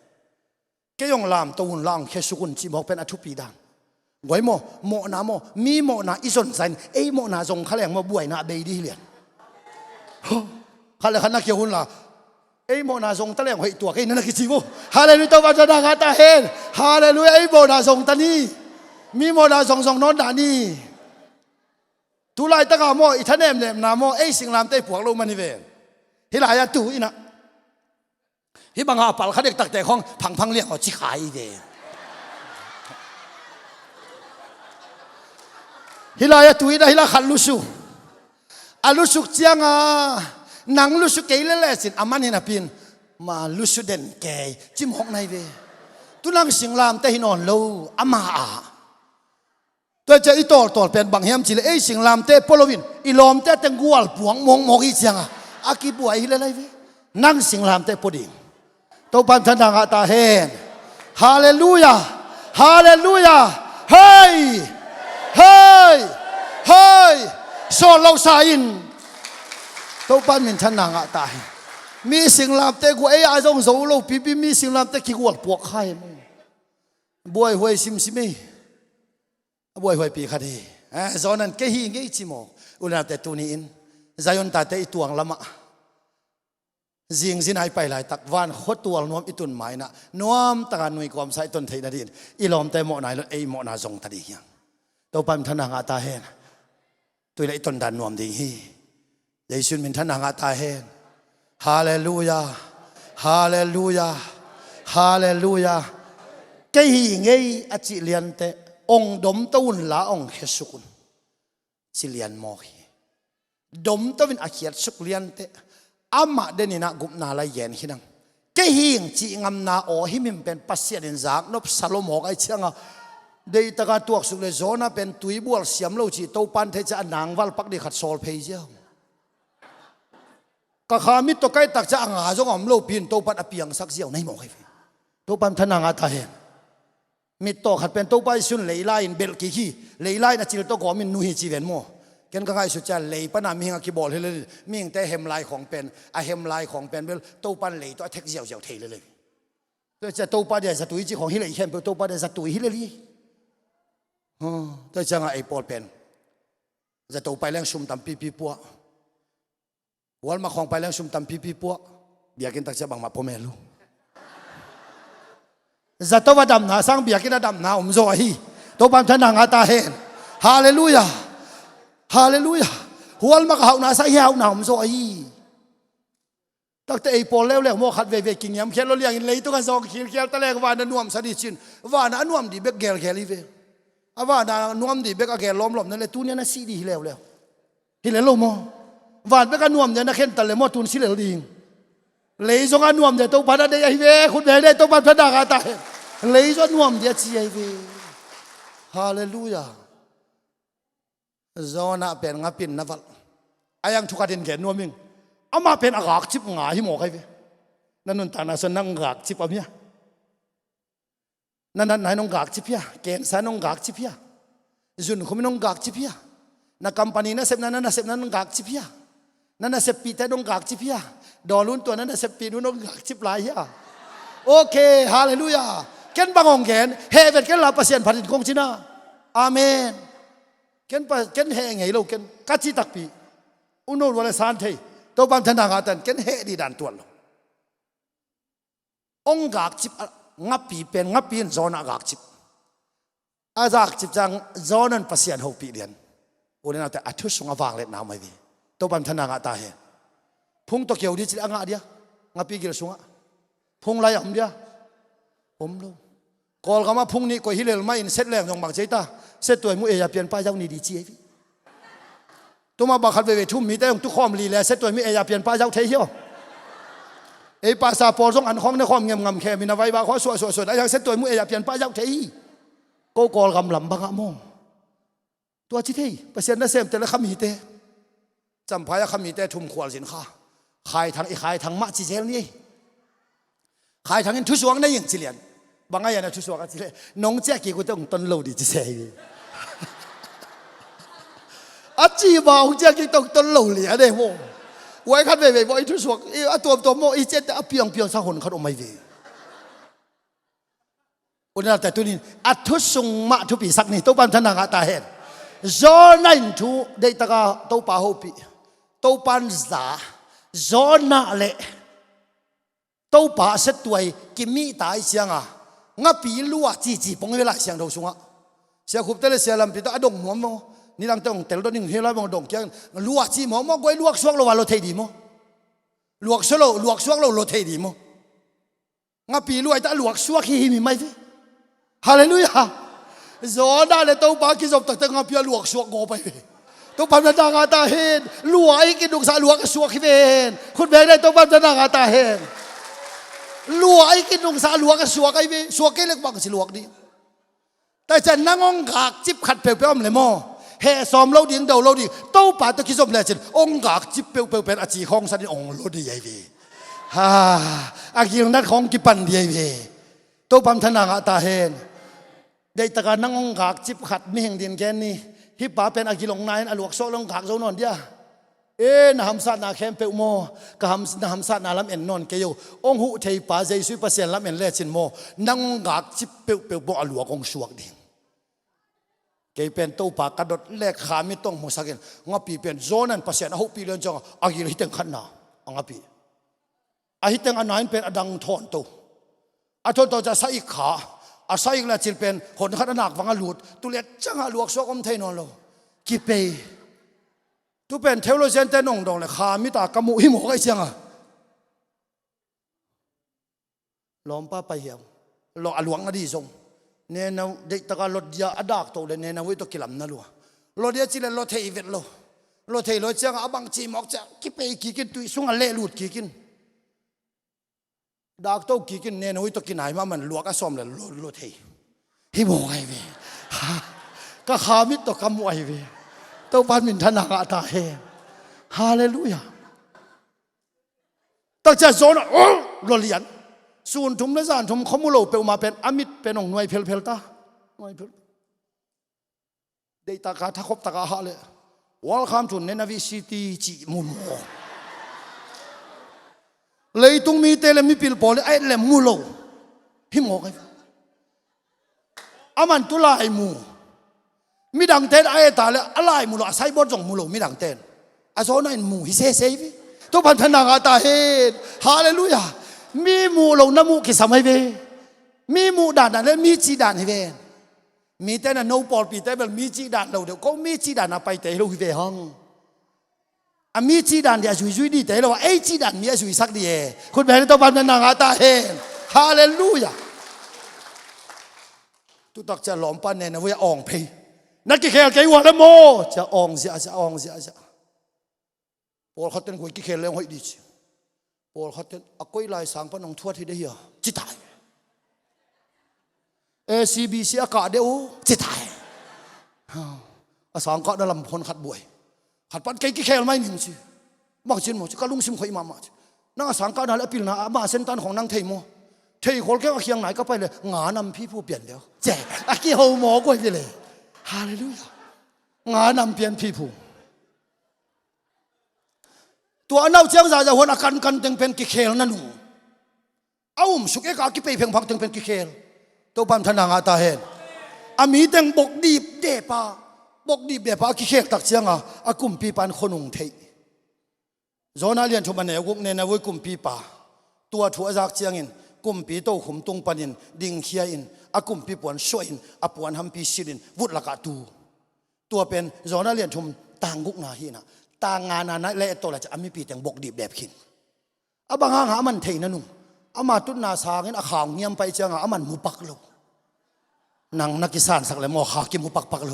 แกยองลามตัวหุ่นล่างแค่สุกุนจีบอกเป็นอทุปีดานไว้โมนาโมมีโมนาอิสนไซน์โมนาทรงเขาแรงมาบวยนาเบยดีเลียนเขาเลยขันนักเกี่ยวหุ่นล่ะโมนาทรงตะแรงหัวตัวแค่นั้นกิจิโมฮาเลลูยาตัวจนางาตาเฮนฮาเลลูยาโมนาทรงตานีมีโมนาทรงนอนดานีทุไลตะกาโมอิทานเนมนาโมสิงลามเตะพวกเรามันนี่เวนฮิลายาตูอินะฮิบังอาปัลเขาเด็กตักแต่ของพังเลี้ยงเอาชิขายเดฮิลายาตูอินะฮิลาขันลุสุอาลุสุกเจียงนังลุสุเกยเล่สินอามันฮินาปินมาลุสุเด่นเกยจิมหกในเวตุนังสิงลามเตหินอนโลอามาตัวจะอีตอลเป็นบางแห่งจิเลสิงลามเตปโลวินอีลอมเตตังกัวลปวงมงอีเจียงอากิบวยฮิเลไลเวนั่งสิงลามเตปดิงตัวปันธนางาตาเฮนฮาเลลูยาฮาเลลูยาเฮ้ยเฮ้ยเฮ้ยโซโลซาอินตัวปันมินธนางาตามีสิงลามเตกูอาจงโซโลปีมีสิงลามเตกิกวลปวกไข่บวยหวยซิมบวยหวยปีคดีโซนันเกหิงเกจิโมอุลาเตตูนีอินใจยนตาเตอีตวงละมะจิงสินายไปหลายตักวันขดตัวน้อมอีตุนหมายนะน้อมตะการนุยความใส่ต้นไทยนาดินอีลอมเตโมนายแล้วโมนาทรงตัดอีกอย่างตัวปั๊มทนางอาตาเฮนตัวไอต้นดันน้อมดีฮีเดชุนมินทนางอาตาเฮนฮาเลลูยาฮาเลลูยาฮาเลลูยาเกหิงเออจิเลียนเตองดมตุนละองเฮสุกุนสิเลียนโมฮีดมตวินอาเขียดสุกเลียนเตอามาเดนินะกุมนาลายเย็นหินังเกหิงจีงามนาโอหิมิมเป็นปัสเซียนจากนบซาโลโมกไอเชียงะเดยตะการตัวสุกเลโซนะเป็นตุยบัวเสียมโลจีโตปันเทจะนางวัลปักดิขัดโซลเพย์เจ้าก็ขามิตตัวใกล้ตักจะอ่างหาจงอมโลปินโตปันอเปียงสักเสียวในหมอกให้โตปันทนางาตาเห็นมิตตัวขัดเป็นโตปันซุนเลยไลน์เบลกิฮีเลยไลน์นะจิลโตกอมินนุฮิจีเวนโมกันก็ง่ายสุดจะเลยปนามีงกิบอลเลยมีงแต่เฮมไลของเป็นเฮมไลของเป็นเบลโตปันเลยตัวเทคเจียวเทเลยตัวจะโตปันเดียจะตุยจีของฮิเลเฮมเป็นโตปันเดียจะตุยฮิเลลีตัวจะง่ายไอปอลเป็นจะโตไปแรงชุมตำปีปัววันมาของไปแรงชุมตำปีปัวเบียกินตักจะบังมาพ่อแม่ลูกจะตัวดำนาสร้างเบียกินดำนาโซฮีโตปันทนางาตาเฮนฮาเลลูยาฮาเลลูยาหัวมักหาวนาใส่ยาวหนาวมโซอีตั้งแต่ไอปอลแล้วโมขัดเวกินยำเขียนเราเลี้ยงเลยตัวกันซองเขียนตะแลกว่านันนวมสดิชินว่านันนวมดีเบกเกลแคลิเวว่านันนวมดีเบกแกลล้อมนั่นเลยตัวนี้น่ะซีดีแล้วฮิเลโลโมว่าเบกนวมเนี่ยน่ะเข็นตะเลโมตุนซิเลลิงเลยจงนวมเนี่ยตัวพันธุ์ได้ไอเวคุณเวได้ตัวพันธุ์ดากาตาเลยจงนวมเนี่ยจีไอเวฮาเลลูยาโซน่าเป็นงับปินนับอายังทุกข์ดินแก่นัวมิงอามาเป็นอากาศชิบหงายหิมอกใครเวนั่นนุ่นตานาสนังกากชิบอะไร นั่นไหนน้องกากจิพียเกณฑ์สายน้องกากจิพียจุนเขาไม่น้องกากจิพียนักกัมปานีนั่นเสพนั้นเสพนั้นน้องกากจิพียนั่นเสพปีแต่น้องกากจิพียดอลุ้นตัวนั้นเสพปีนู้นน้องกากจิบลายเฮียโอเคฮาเลลูยาเกณฑ์บางองเกณฑ์เฮเวนเกณฑ์ลาเปอร์เซ็นต์ผลิตคงชินะอาเมนเกณฑ์เฮไงเราเกณฑ์กัจจิตักปีอุโนวันสานเทตัวบางธนากาตันเกณฑ์เฮดีดันตัวเราองกากจิบงับปีเป็นงับปีนโซนกากจิบอาจากจิบจังโซนันเปอร์เซ็นต์หกปีเดียนโอ้เนี่ยแต่อัทุสงวางเล็ดน้ำไม่ดีตัวบางธนากาตาเฮพุ่งตัวเกี่ยวดิจิอ่างเดียงับปีกิลสงะพุ่งไรอ่ะผมเดียผมรู้กอลก็มาพุ่งนี้ก็ฮิเลลไม่อินเสร็จแล้วยังบางใจตาเสร็จตัวมือเอจะเปลี่ยนป้ายเจ้านี่ดีจีตัวมาบักขัดไปทุ่มมีแต่ยังทุกข้อมลีแล้วเสร็จตัวมือเอจะเปลี่ยนป้ายเจ้าเที่ยวไอ้ภาษาปอร์ส่งอันของในข้อมเงียบงำแค่มีนวัยบาข้อสวยๆไอ้ยังเสร็จตัวมือเอจะเปลี่ยนป้ายเจ้าเที่ยวกอลกำลำบังอะมองตัวจิตที่เปอร์เซ็นต์นั่นเซมแต่ละคำมีเตจำพายคำมีเตทุ่มขวานสินค้าขายทางไอ้ขายทางมะจีเจลนี่ขายทางอินทุสวงได้ยังจิเลียนบางอย่างนะทุสวงกันจิเลียนน้องแจ๊กกี้ก็ต้องต้นโลดีจิเซ่อาจีบ่าวแจ๊กกี้ต้องต้นโลเหลียได้โว้ไว้ขัดไปบ่อยทุสวงตัวโมอีเจ็ดเปียงสักคนเขาออกไม่ดีอุณหภูมิแต่ตัวนี้อัทุสุงมาทุปีสักนี่ตัวปันธนากาตาเห็นจอนันทุได้ตะกาตัวป่าหูปีตัวปันซาจอนาเล่ตัวป่าเสตตัวกิมมี่ตายเสียงอ่ะงับปีลัวจีปงเวลาเสียงเราสุงอ่ะเสียขุบเตลเสียลำปีตัวอดงหมอมนี่ลังต้องเตลตัวนึงเฮลัยมองดงเกียงลัวจีหมอมกวยลวกสวงเราว่าเราเทดีมั้งลวกสวงเราเทดีมั้งงับปีลัวแต่ลวกสวงขี้มีไหมพี่ฮาเลลูยาจอได้เลยตัวป่ากิจบตักงับปีลวกสวงโง่ไปตัวปันธนากาตาเห็นลัวไอ้กินดุกสาลัวกสวงขี้เวนคุณแบงได้ตัวปันธนากาตาเห็นลัวไอ้กินองศาลัวก็สวกไอ้เว้สวกไอ้เล็กบังสิลวกดีแต่จะนั่งองกากจิบขัดเปรี้ยวๆเลยมั้งเฮซ้อมเราดิ่งเดาเราดิ่งโต้ป่าตะกี้สมเลยจิองกากจิบเปรี้ยวๆเป็นอาจีของสันนิองเราดีไอ้เว้ฮ่าอากีนั้นของกิปันดีไอ้เว้โต้ปั๊มธนากาตาเห็นได้ตะการนั่งองกากจิบขัดมีแห่งดินแกนนี่ฮิปป้าเป็นอากีลงนายอลวกโซ่ลงกากโซนนเดียนะฮัมซานาเข้มเปโมกับฮัมซานาลำเอ็นนอนเกยองหูเทปาเจสุยเปอร์เซ็นต์ลำเอ็นเล่ชินโมนังกากจิบเปบ่อลวกองสวกดิ่งเกยเป็นตัวปากกระโดดเล็กขาไม่ต้องมุสักินงับปีเป็นโซนันเปอร์เซ็นต์หูปีเรื่องจังอากิริเต็งขันนางับปีอาหิเต็งอันนั้นเป็นอดังทอนตัวอทอนตัวจะใส่ขาอาศัยแล้วจิเป็นคนขันนักฟังหลุดตุเล็ดจังหลวกสวกอมเทนอนโลกิเปทุเป็นเทวโลเจนเตนงดงเลยขามิตากมุหิโมกไอเสียงอ่ะล้อมป้าไปเหี่ยวหลอกหลวงอดีทรงเนี่ยนะเด็กตะการรถยาอดากตัวเลยเนี่ยนะวิตกิลำนั่นลัวรถเดียจิเลรถเทอีเวทโลรถเทรถเสียงอ่ะบางจีมอกจะกิไปกี่กินตุยสุงอะไรหลุดกี่กินดากตัวกี่กินเนี่ยนะวิตกินไหนมามันหลวงก็ซ้อมเลยรถเทหิโมไอเวก็ขามิตกมุไอเวตัวบ้านมินธนากาตาเฮฮาเลลูยาตั้งใจโซนโอ้รเลียนส่วนทุ่มและสานทุ่มขมุโลเปลมาเป็นอมิตเป็นองหน่วยเพลตาหน่วยเพลได้ตากาทักบตากาฮาเลวอลคัมทุนเนนาวิซิตี้จีมุนโมเลยตุงมีเตลมีปิลปอลไอเลมูโลหิโมกันอามันตุลาไอมูมีดังเต้นไอ้ตาเลยอะไรมูลอาศัยบทจงมูลมีดังเต้นอาโซนันมูฮิเซเซฟิตัวพันธนากาตาเฮดฮาเลลูยามีมูลน้ำมูกิสมัยเวมีมูด่านนั่นมีจีด่านฮิเวมีแต่นั่นโนปอลปีแต่แบบมีจีด่านเราเดี๋ยวก็มีจีด่านไปแต่เราฮิเวฮังมีจีด่านเดี๋ยวช่วยดีแต่เราไอ้จีด่านมีช่วยสักดีคุณแม่ตัวพันธนากาตาเฮดฮาเลลูยาตุตักจะหลอมปันเนี่ยนะเว้ยอ่องเพนักกิเคลเกี่ยวกับโมจะอ่องเสียจะอ่องเสียจะพอเขาเต้นกุยกิเคลเลี้ยงไว้ดีสิพอเขาเต้นอกุยลายสังปนองทั่วที่ได้เหรอจิตตายACBC อากาศเดียวจิตตายสังกัดนั่นลำพนขัดบวยขัดปันกิเคลไม่หนึ่งสิบางชิ้นหมดก็ลุงซิมคอยมานั่งสังกัดนั่นแล้วปีนมาเส้นตันของนางเทยโม เที่ยวคนแค่เคียงไหนก็ไปเลยงานำพี่ผู้เปลี่ยนแล้วแจกอากิโฮหมอก็ไปเลยฮาเลลูยางานำเปลี่ยนพี่ผู้ตัวน่าเจ้าจะหัวนักกันตึงเป็นกิเคลนั่นหนูเอาสุกเอกากิไปเพียงพักตึงเป็นกิเคลตัวปั๊มธนางาตาเห็นอามีตึงบกดีบเดปาบกดีบเดปากิเคลตักเชียงอากุมปีปันคนอุงเทยโซนาเลียนชมเนวุกเนนวุกุมปีปาตัวถั่วจากเชียงอินกุมปีโตขุมตุงปันินดิ่งเขียอินอากุมปีปวนช่วยอินอาปวนฮัมปีชิลินวุดละกาตูตัวเป็นโซนาเลียนชมต่างกุกนาฮีนะต่างงานนั้นและตัวละจะอามีปีแต่งบกดีแบบขินบางหามันเทนั่นนุ่งอามาตุนนาสางินอาข่าวเงียบไปเจ้าอามันมุปักโลนังนักกิสานสักเลยมอขากิมุปักปักโล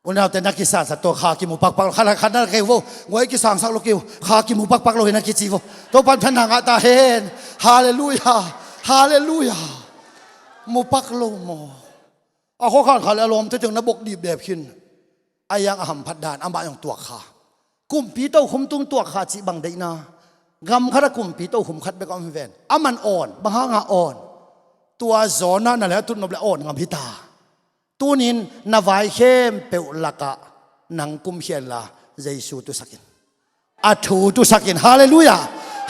วันนั้นแต่นักกิสานสักตัวขากิมุปักปักขนาดเกวงวยกิสานสักโลกิวขากิมุปักปักโลเห็นนักกิจีวตัวปันทันหางตาเห็นฮาเลลูยาฮาเลลูยามุปักโลมเอาข้อข้างขาเลลมจะถึงนบกดีแบบขินอายังอาหัมพัดดานอามาอย่างตัวขากุมปีโตขุมตุงตัวขาจิบังได้นากำขดกุมปีโตขุมขัดไปก็ไม่เว้นอามันอ่อนบางหางอ่อนตัวโซนนั่นแหละตุนนบละอ่อนงามพิตาตัวนี้นาวายเข้มเปวลักะนังกุมเขียนละเยซูตุสักินอาทูตุสักินฮาเลลูยา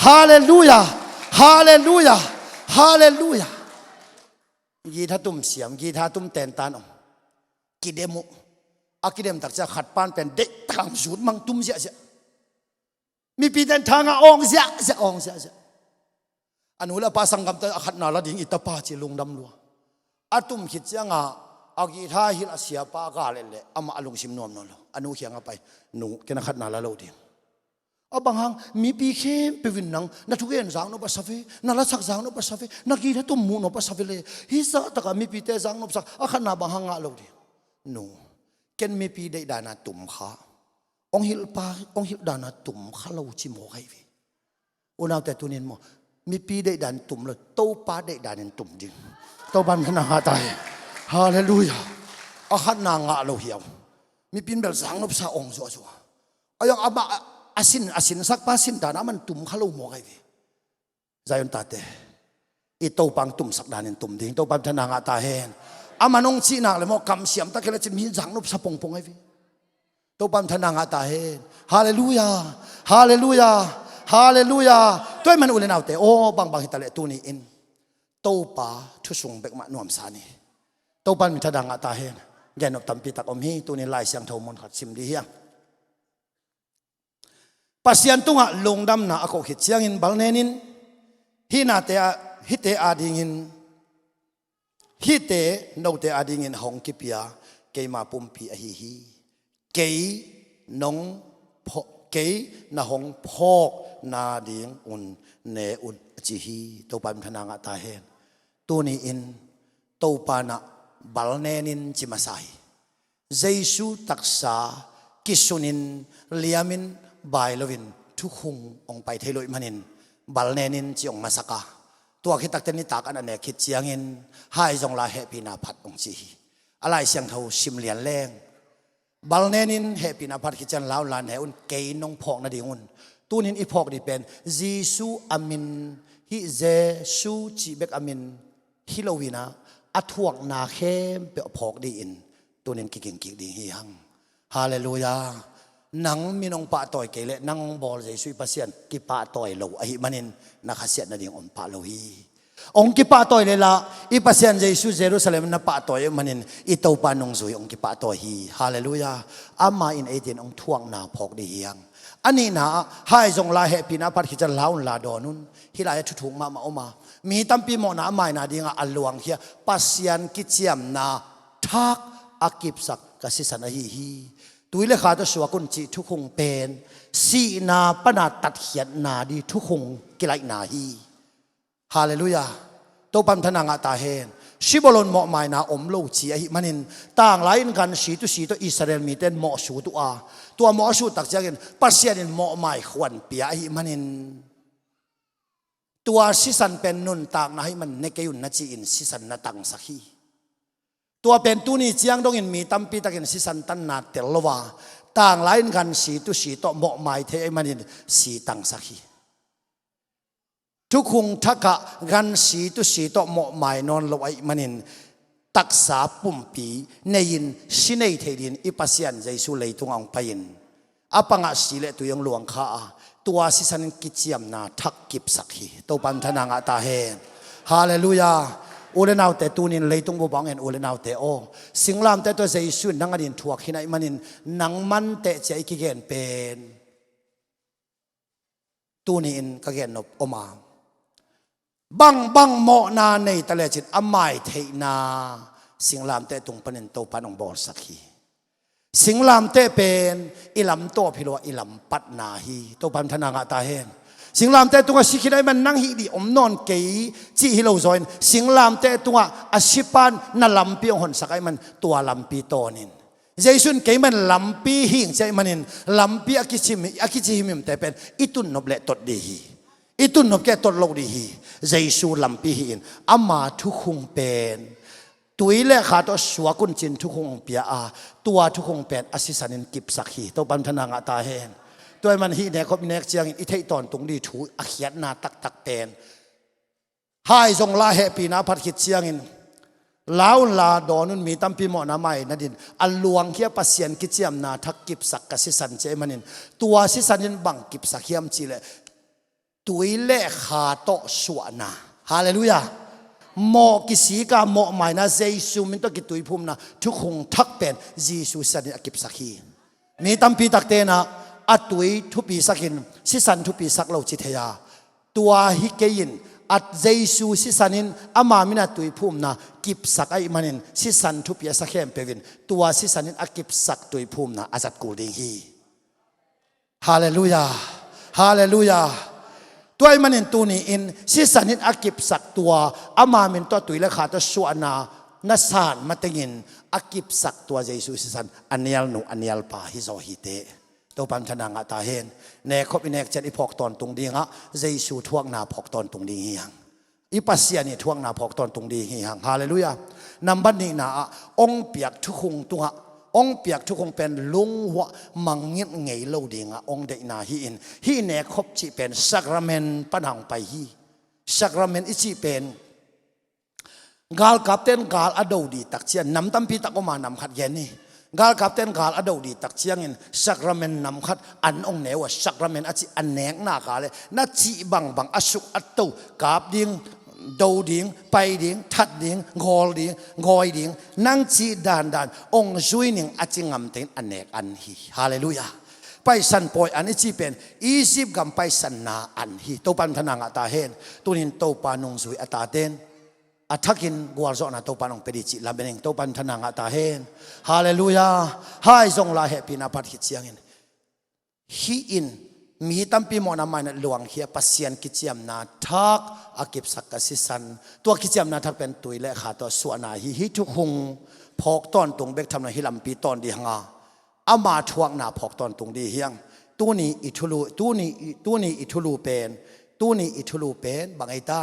ฮาเลลูยาฮาเลลูยาฮาเลลูยายีท่าตุ่มเสียมยีท่าตุ่มแตนตานอมกิเดมุอากิเดมตักจะขัดปานเป็นเด็กทางสูดมังตุ้มเสียเสียมีปีเดินทางอ่องเสียเสียอ่องเสียเสียอันนู้นละภาษาคำแต่ขัดนาละดิ่งอิตาปาจิลุงดำลัวอาตุ่มขิดเสียงอากีท่าฮิลเสียปากาเลเลอามาลุงชิมนวมนอลอันนู้นเขียงไปหนูแกนักขัดนาละโลดิ่งบางครั้งมีปีเข้มไปวินนังนักทุกอย่างจางนบสัฟเฟนักละสักจางนบสัฟเฟนักกีท่าตุ่มมูนบสัฟเฟเลยฮิสตะกามีปีเตจางนบสักขัดนาบางครั้งอะโลดิ่งหนูเกณฑ์มีปีได้ดานาตุ่มขาองหิลปาองหิลดานาตุ่มขาเราจิโมไงวิอุณเอาแต่ตัวนี้มั้งมีปีได้ดานตุ่มเลยโตปาได้ดานตุ่มจริงโตบันขนาดตายฮาเลลูยาอาขันนางะเราเหี่ยวมีปีนแบบสังนบสาองสัวเอาอย่างอาบะอาสินสักปาสินดานามันตุ่มขาเราโมไงวิใจอันตาเตอีโตปังตุ่มสักดานตุ่มจริงโตบันขนาดตาเฮนอามันองชีนักเลยมั้งกำเสียมตะเกียบจะมีสังนบสะปงไงวิตัวปั๊มทนางอาตาเฮฮาเลลูยาฮาเลลูยาฮาเลลูยาตัวมันอุเลนเอาแต่โอ้บางฮิตาเลตัวนี้อินตัวป้าทุสงเบกมานวมสานีตัวปั๊มทนางอาตาเฮแกนบตัมปีตักอมฮีตัวนี้ลายเสียงเท่ามนขัดซิมดีเฮียปัสยันตุงะลงดำนาอโคหิตเสียงอินบัลเนนินฮินาเตอฮิเตอาดิงินฮิเตโนเตอาดิงินหงกิปยาเกมาปุ่มปีอหิฮีเกยนงเกยนาหงพอกนาเดียงอุนเนอุนจิฮีตัวปันพนางตาเฮนตัวนี้อินตัวปานะบัลเนนินจิมาไซเจสุตักษากิสุนินเลียมินบายลวินทุกหงองไปเทลอยมันินบัลเนนินจิองมาสกาตัวคิดตักเตนิตากันอันเนคิดเจียงินให้จงลาเฮปีนาพัดองจีอะไรเสียงเท่าชิมเลียนแรงบัลเนนินเฮปีนาพัดคิดจันลาวลานเฮอุนเกยนงพอกนาดิงุนตัวนี้อีพอกนี่เป็นเยซูอามินฮิเยซูจีเบกอามินฮิโลวีนาอัทวกนาเข้มเปพอกดีอินตัวนี้กิ่งดีฮิฮังฮาเลลูยานังมีนงปะต่อยเกลเลนังบอลเยซูปัสยันกิปะต่อยโลอหิมันินนักเสียนาดิงอมปะโลฮีองกิปะต่อยเลยละอีปัสยันเยซูเยรูซาเล็มนับปะต่อยมันินอีเต้าปานงซุยองกิปะต่อยฮีฮาเลลูยาอามาอินเอเดนองทวงนาพอกดีฮิฮังอันนี้นะให้จงลาเฮปีนาพัดขิจันลาวลาดอนุนฮิลายทุถุงมาอมามีตั้มปีโมนาไม่นาดีงาอัลลวงเฮียปัสยันกิจยมนาทักอากิบสักกสิสันฮีตุยเลขาตัวสวกุนจิทุกคงเป็นสีนาปนาตัดเขียนนาดีทุกคงกิไลนาฮีฮาเลลูยาตัวปั๊มธนางาตาเฮนชิบลนเหมาะหมายนาอมโลจีอหิมันินต่างหลายกันสีตัวอิสราเอลมีเต้นเหมาะสูตัวเหมาะสูตักจากกันปัสยานินเหมาะหมายขวัญเปียอหิมันินตัวสิสันเป็นนุนต่างนะให้มันในเกยุนนัจีอินสิสันนาตังสักฮีตัวเป็นตัวนี้เจียงดงอินมีตั้มปีตะกินสิสันตันนาเตลวาต่างหลายกันสีตัวเหมาะหมายเทอหิมันินสีตังสักฮี ทุกคงทักะกันสีตุสีโตหมอหมายนอนลอยมันินตักษาปุ่มปีในยินสินในเทดินอิปัสยันใจสุเลยตุงองไปยินอปังสีเลตุยังหลวงข้าตัวสิสันกิจยมนาทักกิบสักฮีตัวปันธนางตาเฮนฮาเลลูยาอุเลนาวแต่ตูนินเลยตุงบุบังเห็นอุเลนาวแต่โอสิงลามแต่ตัวใจสุนนังอดินถวกหินัยมันินนังมันแต่ใจกิเกนเป็นตูนินกเกนนบอมาบังโมนาในตะเลจิตอามายเทนาสิงลามแต่ตุงปนินโตปานองบอลสักฮีสิงลามเตเป็นอิลำโตพิโลอิลำปัดนาฮีโตปันธนางตาเฮนสิงลามเตตุงสิกิได้มันนั่งฮีดีอมนอนเกยจีฮิโลซอยนสิงลามเตตุงอาชิปันนั่ลำปีองหนสักไอมันตัวลำปีโตนินเจสุนเกยมันลำปีหิงใจมันนินลำปีอากิจิฮิมิมแต่เป็นอิตุนนบเลตดดีฮีอิตุนนบแกตดโลดีฮีเจสุลำปีหินอามาทุกคงเป็นตุยเล่ขาตัวสวกุนจินทุกคงเปียอาตัวทุกคงเป็นอสิสันินกิบสักฮีตัวบันทนางตาเฮนตัวมันฮีเนคบเนกเจียงอิเทตอนตรงดีถูอขียนนาตักเป็นให้ทรงลาเฮปีนาพัดขิดเจียงอินลาวลาดอนุนมีตั้มปีหมอนาไม่นัดินอัลลวงเขียปัสเซียนกิจเจียมนาทักกิบสักกสิสันเจมันินตัวสิสันินบังกิบสักเขียมจีเลตุยเล่ขาโตสวนาฮาเลลูยาโมกิสีกาโมหมายนะเจสุมินตกิตุยภูมินะทุกคงทักเป็นเจสุสันกิบสักฮีมีตั้มปีตักเตนะอัตุยทุปีสักินสิสันทุปีสักเราจิตเฮียตัวฮิเกยินอัดเจสุสิสันินอามามินาตุยภูมินะกิบสักไอมันินสิสันทุปีสักเข้มเปวินตัวสิสันินอกิบสักตุยภูมินะอาจัดกูดิงฮีฮาเลลูยาฮาเลลูยาตัวมันเห็นตัวนี้อินสิสันินอากิบสักตัวอามามินตัวตุยและขาตัวสวนานัสานมาติงินอากิบสักตัวเจสุสิสันอันเนียลหนูอันเนียลปาฮิโซฮิเตตัวปันธนางตาเฮนเนคบอินเนกเจนอิพอกตอนตรงดีงะเจสุทวงนาพอกตอนตรงดีเฮียงอิปัสเซียนี่ทวงนาพอกตอนตรงดีเฮียงฮาเลลูยานำบันนี้นาองเปียกทุกคงตัวองเปียกทุกคงเป็นลุงหัวมังเงียบไงเล่าดีงะองเดนาฮีเนคบจีเป็นสักราเมนปัญหาไปฮีสักราเมนอิจีเป็นกาลกับเต้นกาลอดดีตักเชียนนำตั้มพีตักออกมานำขัดเย็นนี่กาลกับเต้นกาลอดดีตักเชียงเงินสักราเมนนำขัดอันองเนวสักราเมนอจิอันเนงหน้ากาเลยนัดจีบังอสุกอัตโตกาบดิ้งดูดิ้งไปดิ้งทัดดิ้งงอดิ้งงอยดิ้งนั่งจีดานองจุยนิ่งอจิงำเต็นอันเนกอันฮีฮาเลลูยาไปสันปอยอันนี้จีเป็นอียิปต์กำไปสันนาอันฮีตัวปันธนางตาเฮนตัวนินตัวปานงสุยอัตาเตนอัฐกินกวาลโซนาตัวปานองเปดิจิลาเบนิงตัวปันธนางตาเฮนฮาเลลูยาให้ทรงลาเฮปินาพัดขิดเสียงเงินฮีอินมีตั้มปีมอนามันหลวงเฮียปัสเซียนกิจยมนาทักอากิบสักกสิสันตัวกิจยมนาทักเป็นตุยและขาตัวส่วนนาฮิทุกหงพอกตอนตรงเบกทำในฮิลำปีตอนดีหงาอามาทวงนาพอกตอนตรงดีเฮียงตัวนี้อิทุลูตัวนี้อิทุลูเป็นตัวนี้อิทุลูเป็นบางไอตา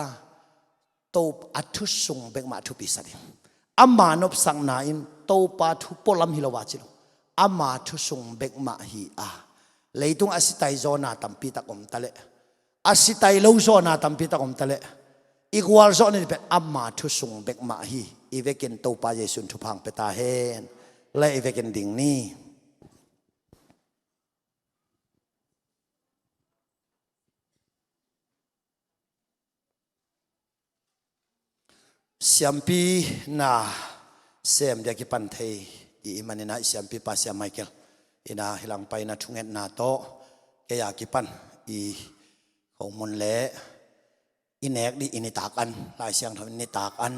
ตัวอัทุสุงเบกมาทุปิสันอามานบสังนาอินตัวปาทุปลัมฮิลวาจิโลอามาทุสุงเบกมาฮีอาเลยตุงอาศิตัยโซนาตัมปีตะกอมตะเลอาศิตัยโลโซนาตัมปีตะกอมตะเลอีกวาลโซนี่เป็นอามาทุสุงเบกมาฮีอีเวกินตัวปาเยซุนทุพังเปตาเฮนและอีเวกินดิ่งนี้เสียมปีนาเสียมเดียกิปันเทอีมันนี่นะเสียมปีปัสเสียมไมเคิลอินาฮิลังไปนะทุงเอ็นนาโตเกียกิปันอีของมุนเละอินเอกดีอินิตากันลายเสียงทำอินิตากัน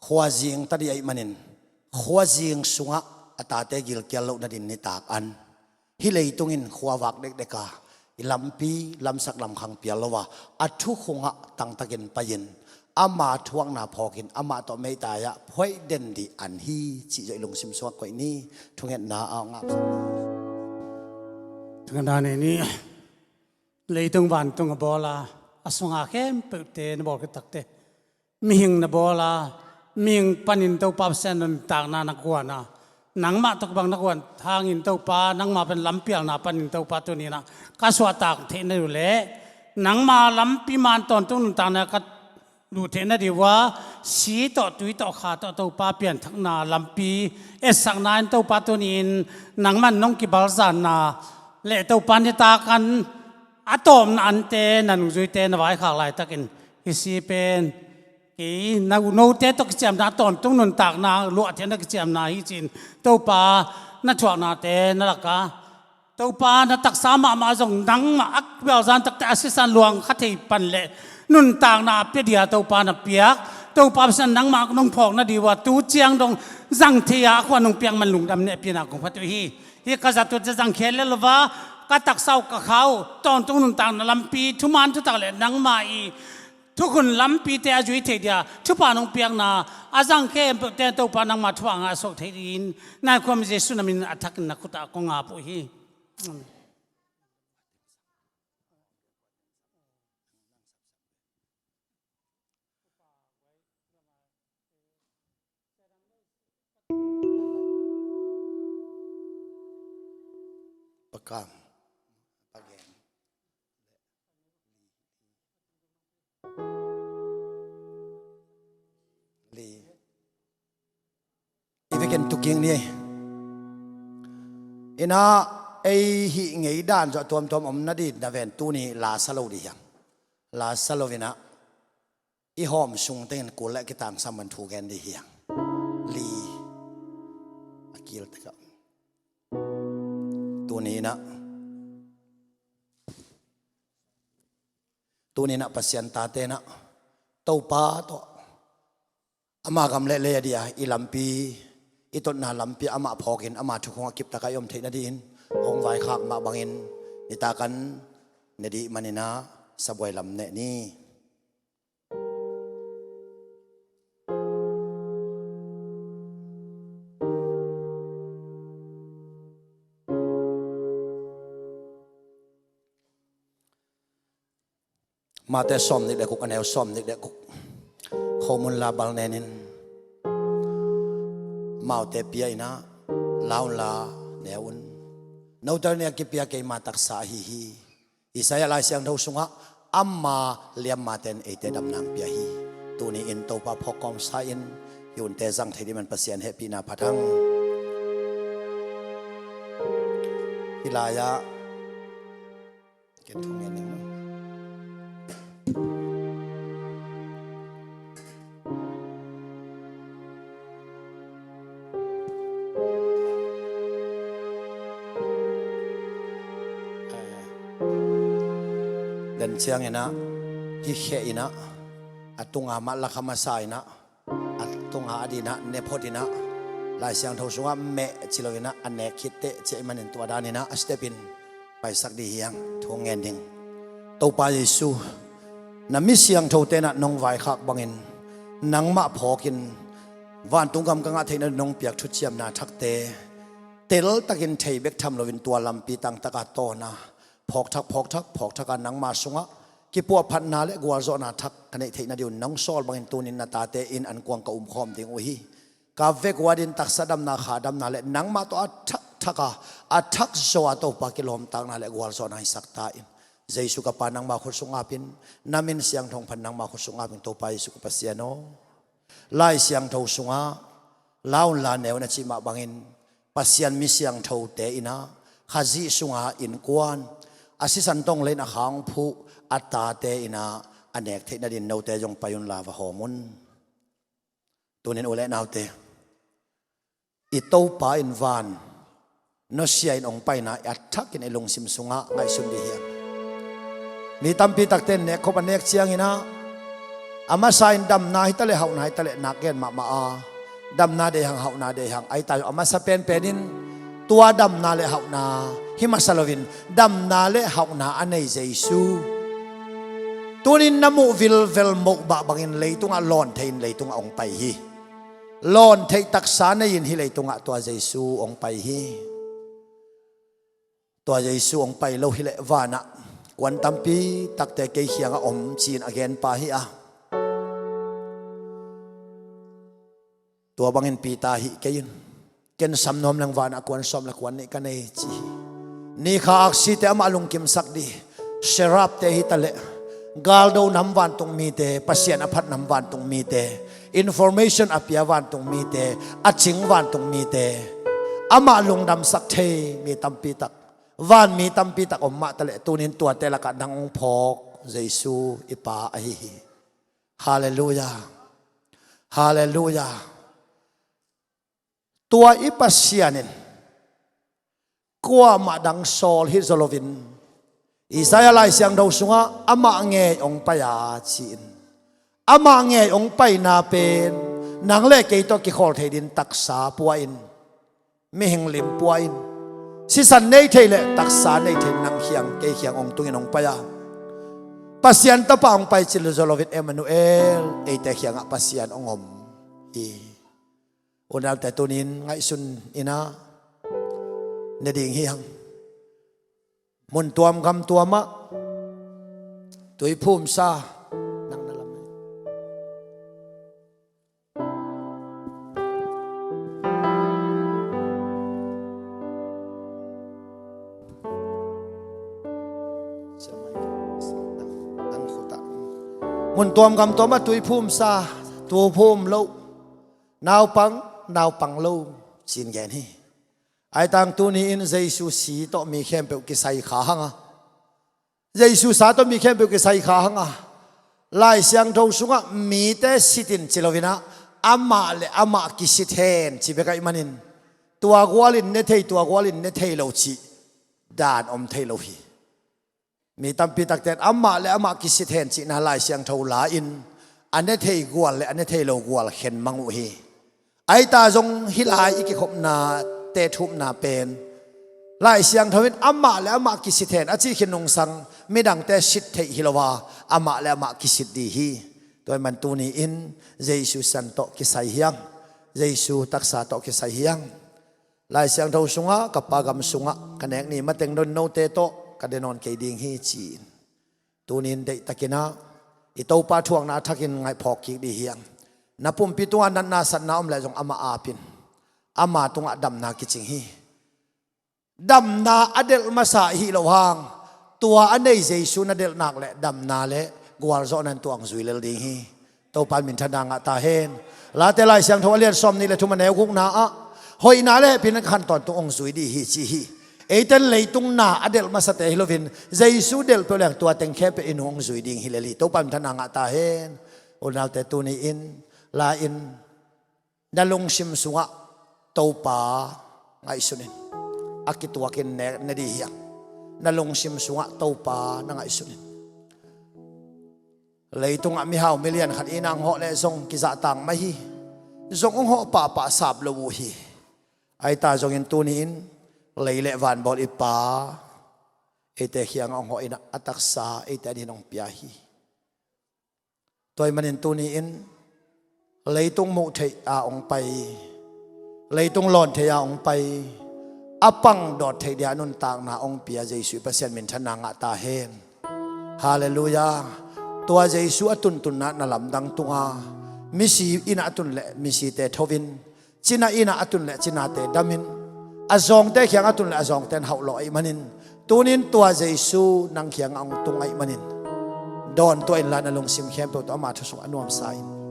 ขวาจิงตัดยัยมันินขวาจิงสุงะอัตาเตกิลเกลโลนัดินนิตากันฮิเลยตุงินขวาวักเด็กเด็กาอิลำปีลำสักลำขังเปียลวะอัทุคงะตั้งตะกินไปยินอามาทวงนาพอกินอามาต่อไม่ตายะพ่อยเด่นดีอันฮีจิใจลงซิมสวกไว้นี่ทุงเห็นนาเอางับทุกท่านนี้เลยตรงวันตรงบอลาอสงอาเข้มเปิดเตนบอกกันตักเตมีหิงนบอลามีหิงปันินเต้าปาเซนนต่างนานักวนนะนังมาตกบังนักวนทางอินเต้าปานังมาเป็นลำเปียงนาปันินเต้าปาตัวนี้นะกาสวาตากเทนอยู่เละ นังมาลำปีมันตอนตุ้งต่างนะก็ดูเทนดีว่าสีต่อตุยต่อขาต่อตัวป้าเปลี่ยนทั้งนาลำปีสักนานตัวป้าตัวนี้นังมันน้องกิบาลซานาเละตัวปันตากันอะตอมนันเตนันจุยเตนไว้ข้างไหลตะกินฮิซีเป็นกีนักโนเตตกเจียมนาตอนตุ้งนุนตากนาลวดเทนักเจียมนาฮิจินตัวป้านัดชวนาเตนั่นละกะตัวป้านัดตักสามมาส่งนังมาอักเบลซานตักแต่อาศิสันหลวงขัดให้ปันเละนุนต่างนาเปียเดียตัวปานาเปียกตัวปาสันนังมากน้องพอกนาดีว่าตูเจียงดงจังเทียกว่าน้องเปียงมันลุงดำเนี่ยปีนักของพัตุฮีที่กษัตริย์จะจังเขลเลวะก็ตักเศร้ากับเขาตอนตรงนุนต่างนาลำปีทุมันทุกต่างเลยนังมาอีทุกคนลำปีแต่อายุเทียทุกปาน้องเปียงนาอาจังเขมแต่ตัวปานังมาทวงอาศกเทียนนั่นความเจสุนามินอัฐกันนักขุตากงอาปุฮีประกามประแกงลีอีเวกันตุกิงนี่อินาไอหิเงยด้านจะตัวมอมนาดีนาเวนตูนี่ลาสโลดียังลาสโลวินะอีหอมสุงเต้นกูและกิตังสัมบันทูแกนดียังลีอากิลตะกับตัวนี้นะปัสยันตาเตนะเต้าป้าตัวอามากำเละเลยเดียอีลำปีอีต้นนาลำปีอามาพอกินอามาทุกของกิบตะกายมเทนดีนองไว้ขากมาบังอินนิตากันเนดีมันนะสบวยลำเนนี่มาแต่ซ้อมนี่เด็กกุกอันแนวซ้อมนี่เด็กกุกข้อมูลลาบัลเนนินมาแต่เปียนะลาวลาแนวน์นาวตอนนี้กิเปียเกมาตักษาฮีอิสายลายเสียงเท่าสุงะอัมมาเลียมมาเต็นเอเตดำนางเปียฮีตัวนี้อินโตปะพกอมสายอินยุนเตจังเทดิมันเปเสียนเฮปีนาพัทังฮิลายะเก็บทุ่งเงินหนึ่งเดินเชียงนะฮิเขอินะอัตุงอามาละคมาสายนะอัตุงอาอดีนะเนพอดีนะลายเสียงทศวรรษเมจิโลวินะอันเนคิดเตเจมันอินตัวดานินะอัสเตปินไปสักดีเฮียงทงเงินดิ่งตัวปาเยซูนามิเสียงทเตนะนงไวขักบังอินนังมาพอกินวันตุงกำกังอาเทนนงเปียกชุดเชียมนาทักเตเตลตะกินเทยเบกทำโลวินตัวลำปีตังตะกาโตนะพอกทักกันนังมาสุงะกิปัวพันนาเลกวาโซนาทักกันในเทนาดิวนังโซลบางอินตูนินนาตาเตอินอันกวางกะคอมติงอุฮีกาเวกวาดินตักสะดำนาขาดำนาเลนังมาตัวทักโซอาโตปากิลอมตังนาเลกวาโซนาฮิสักตาอินเจสุกปานังมาขุสุงอาปินนามินเสียงทองพันนังมาขุสุงอาปินโตไปสุกปัสยาโนไล่เสียงทองสุงอาลาวลาเนวนาจิมาบางอินปัสยันมิเสียงทองเตอินะขจิสุงอาอินกวนอาศิสันตงเล่นหางผู้อัตตาเตอินาอันเนกเทนดินโนเตจงไปยุนลาวะหอมุนตัวนี้โอเลนาวเตอิโตปาอินวานนอเซียอินองไปนะอัตทักกินไอลงซิมสุงะไงสุนดีเฮียมีตัมปีตักเต้นเนกขบันเนกเชียงอินะอามาไซน์ดำนาฮิตะเลหานาฮิตะเลนักเกนมาอาดำนาเดหังหานาเดหังไอตายอามาสเปนเป็นินตัวดำนาเลหานาฮิมาสลวินดำนาเลหานาอันในเจซูตัวนี้น้ำมูวิลเวลมกบะบางอินเลยตุงอ่ะลอนเทนเลยตุงอ่ะองไปฮีลอนเทตักษาในยินฮีเลยตุงอ่ะตัวเจซูองไปฮีตัวเจซูองไปโลฮิเลวานะกวนตัมปีตักแต่เกียงอมจีนอเกนปาฮีอะตัวบางอินปีตาฮีเกินเกณฑ์สำนมลังวานะกวนสมละกวนนี่กันในจีนี่ข้าอักษิเตอมาลุงกิมสักดี serap te hi tale galdo namwan tung mi te pasien aphat namwan tung mi te information apia wan tung mi te aching wan tung mi te ama lungdam sak the mi tampi tak van mi tampi tak om ma tale tunin tua te la ka dang phok jesu ipa a hi hallelujah hallelujah tua ipasianin kwa ma dang sol hi zolovin Isaya lai siang dau sunga ama nge ong paya chin ama nge ong pai na pen nang le ke to ki khol thei din taksa puain mi hing lim puain si san nei thei le taksa nei thei nang hiang ke hiang ong tungin ong paya pasian ta pa ong pai chil zolovit Emmanuel e te hiang a pasian ongom i onal te tunin ngai sun ina ne ding hiang mun tuam gam tuama tui phum sa nang nalam mun tuam gam tuama tui phum sa tu phum lo naw pang lo chin gen hi ai tang tu ni in Jesu si to mi khem pe ki sai kha hanga Jesu sa to mi khem pe ki sai kha hanga lai siang tho sunga mi te sitin chilovina ama le ama ki sithen chi be kai manin tua gwalin ne thei lo chi dan om thei lo hi mi tam pi tak ten ama le ama ki sithen chi na lai siang tho la in ane thei gwal le ane thei lo gwal khen mangu hi ai ta jong hilai iki khop na te thup na pen lai siang thawin ama le ama ki sithen achi khinung sang midang te sit thei hilowa ama le ama ki sit di hi toy man tu ni in Jesu san to ki sai hiang Jesu taksa to ki sai hiang lai siang tho sunga kapagam sunga kanek ni mateng don no te to kadenon ke ding hi chi tunin dei takina ito pa thuang na thakin ngai phok ki di hiang napum pituan nan na san na om le jong ama apin ama tunga dam na kiching hi dam na adel masa hi lo hang tua anei Jesu na del nak le dam na le gwal zo nan tuang zui le ding hi to pan min thana nga ta hen la te lai siang tho alian som ni le thuma ne guk na a hoi na le pin khan ton tu ong zui di hi chi hi eiten leitung na adel masa te hilovin Jesu del pe le tua teng khe pe in ong zui ding hi le li to pan thana nga ta hen onal te tu ni in la in dalung sim sunga topa ngai sunin akituakin ne di hiang nalong sim sunga topa na ngai sunin leitung ami hau million khat inang ho le zong ki za tang mai hi zong ong ho pa sap lo hi ai ta zong in tu ni in leile van bol ipa ete hiang ong ho ina ataksa ete ni nong pia hi toy manin tu ni in leitung mu thei a ong pai leitung lon thei a ong pai apang dot thei dia nun tang na ong pia Jesu pasien min thana nga ta hen hallelujah tua Jesu atun tun na lam dang tunga misi ina atun le misi te thovin china ina atun le china te damin azong te khyang atun le azong ten hau lo ai manin tunin tua Jesu nang khyang ang tung ai manin don to in lan along sim khem to ma thu so anuam sain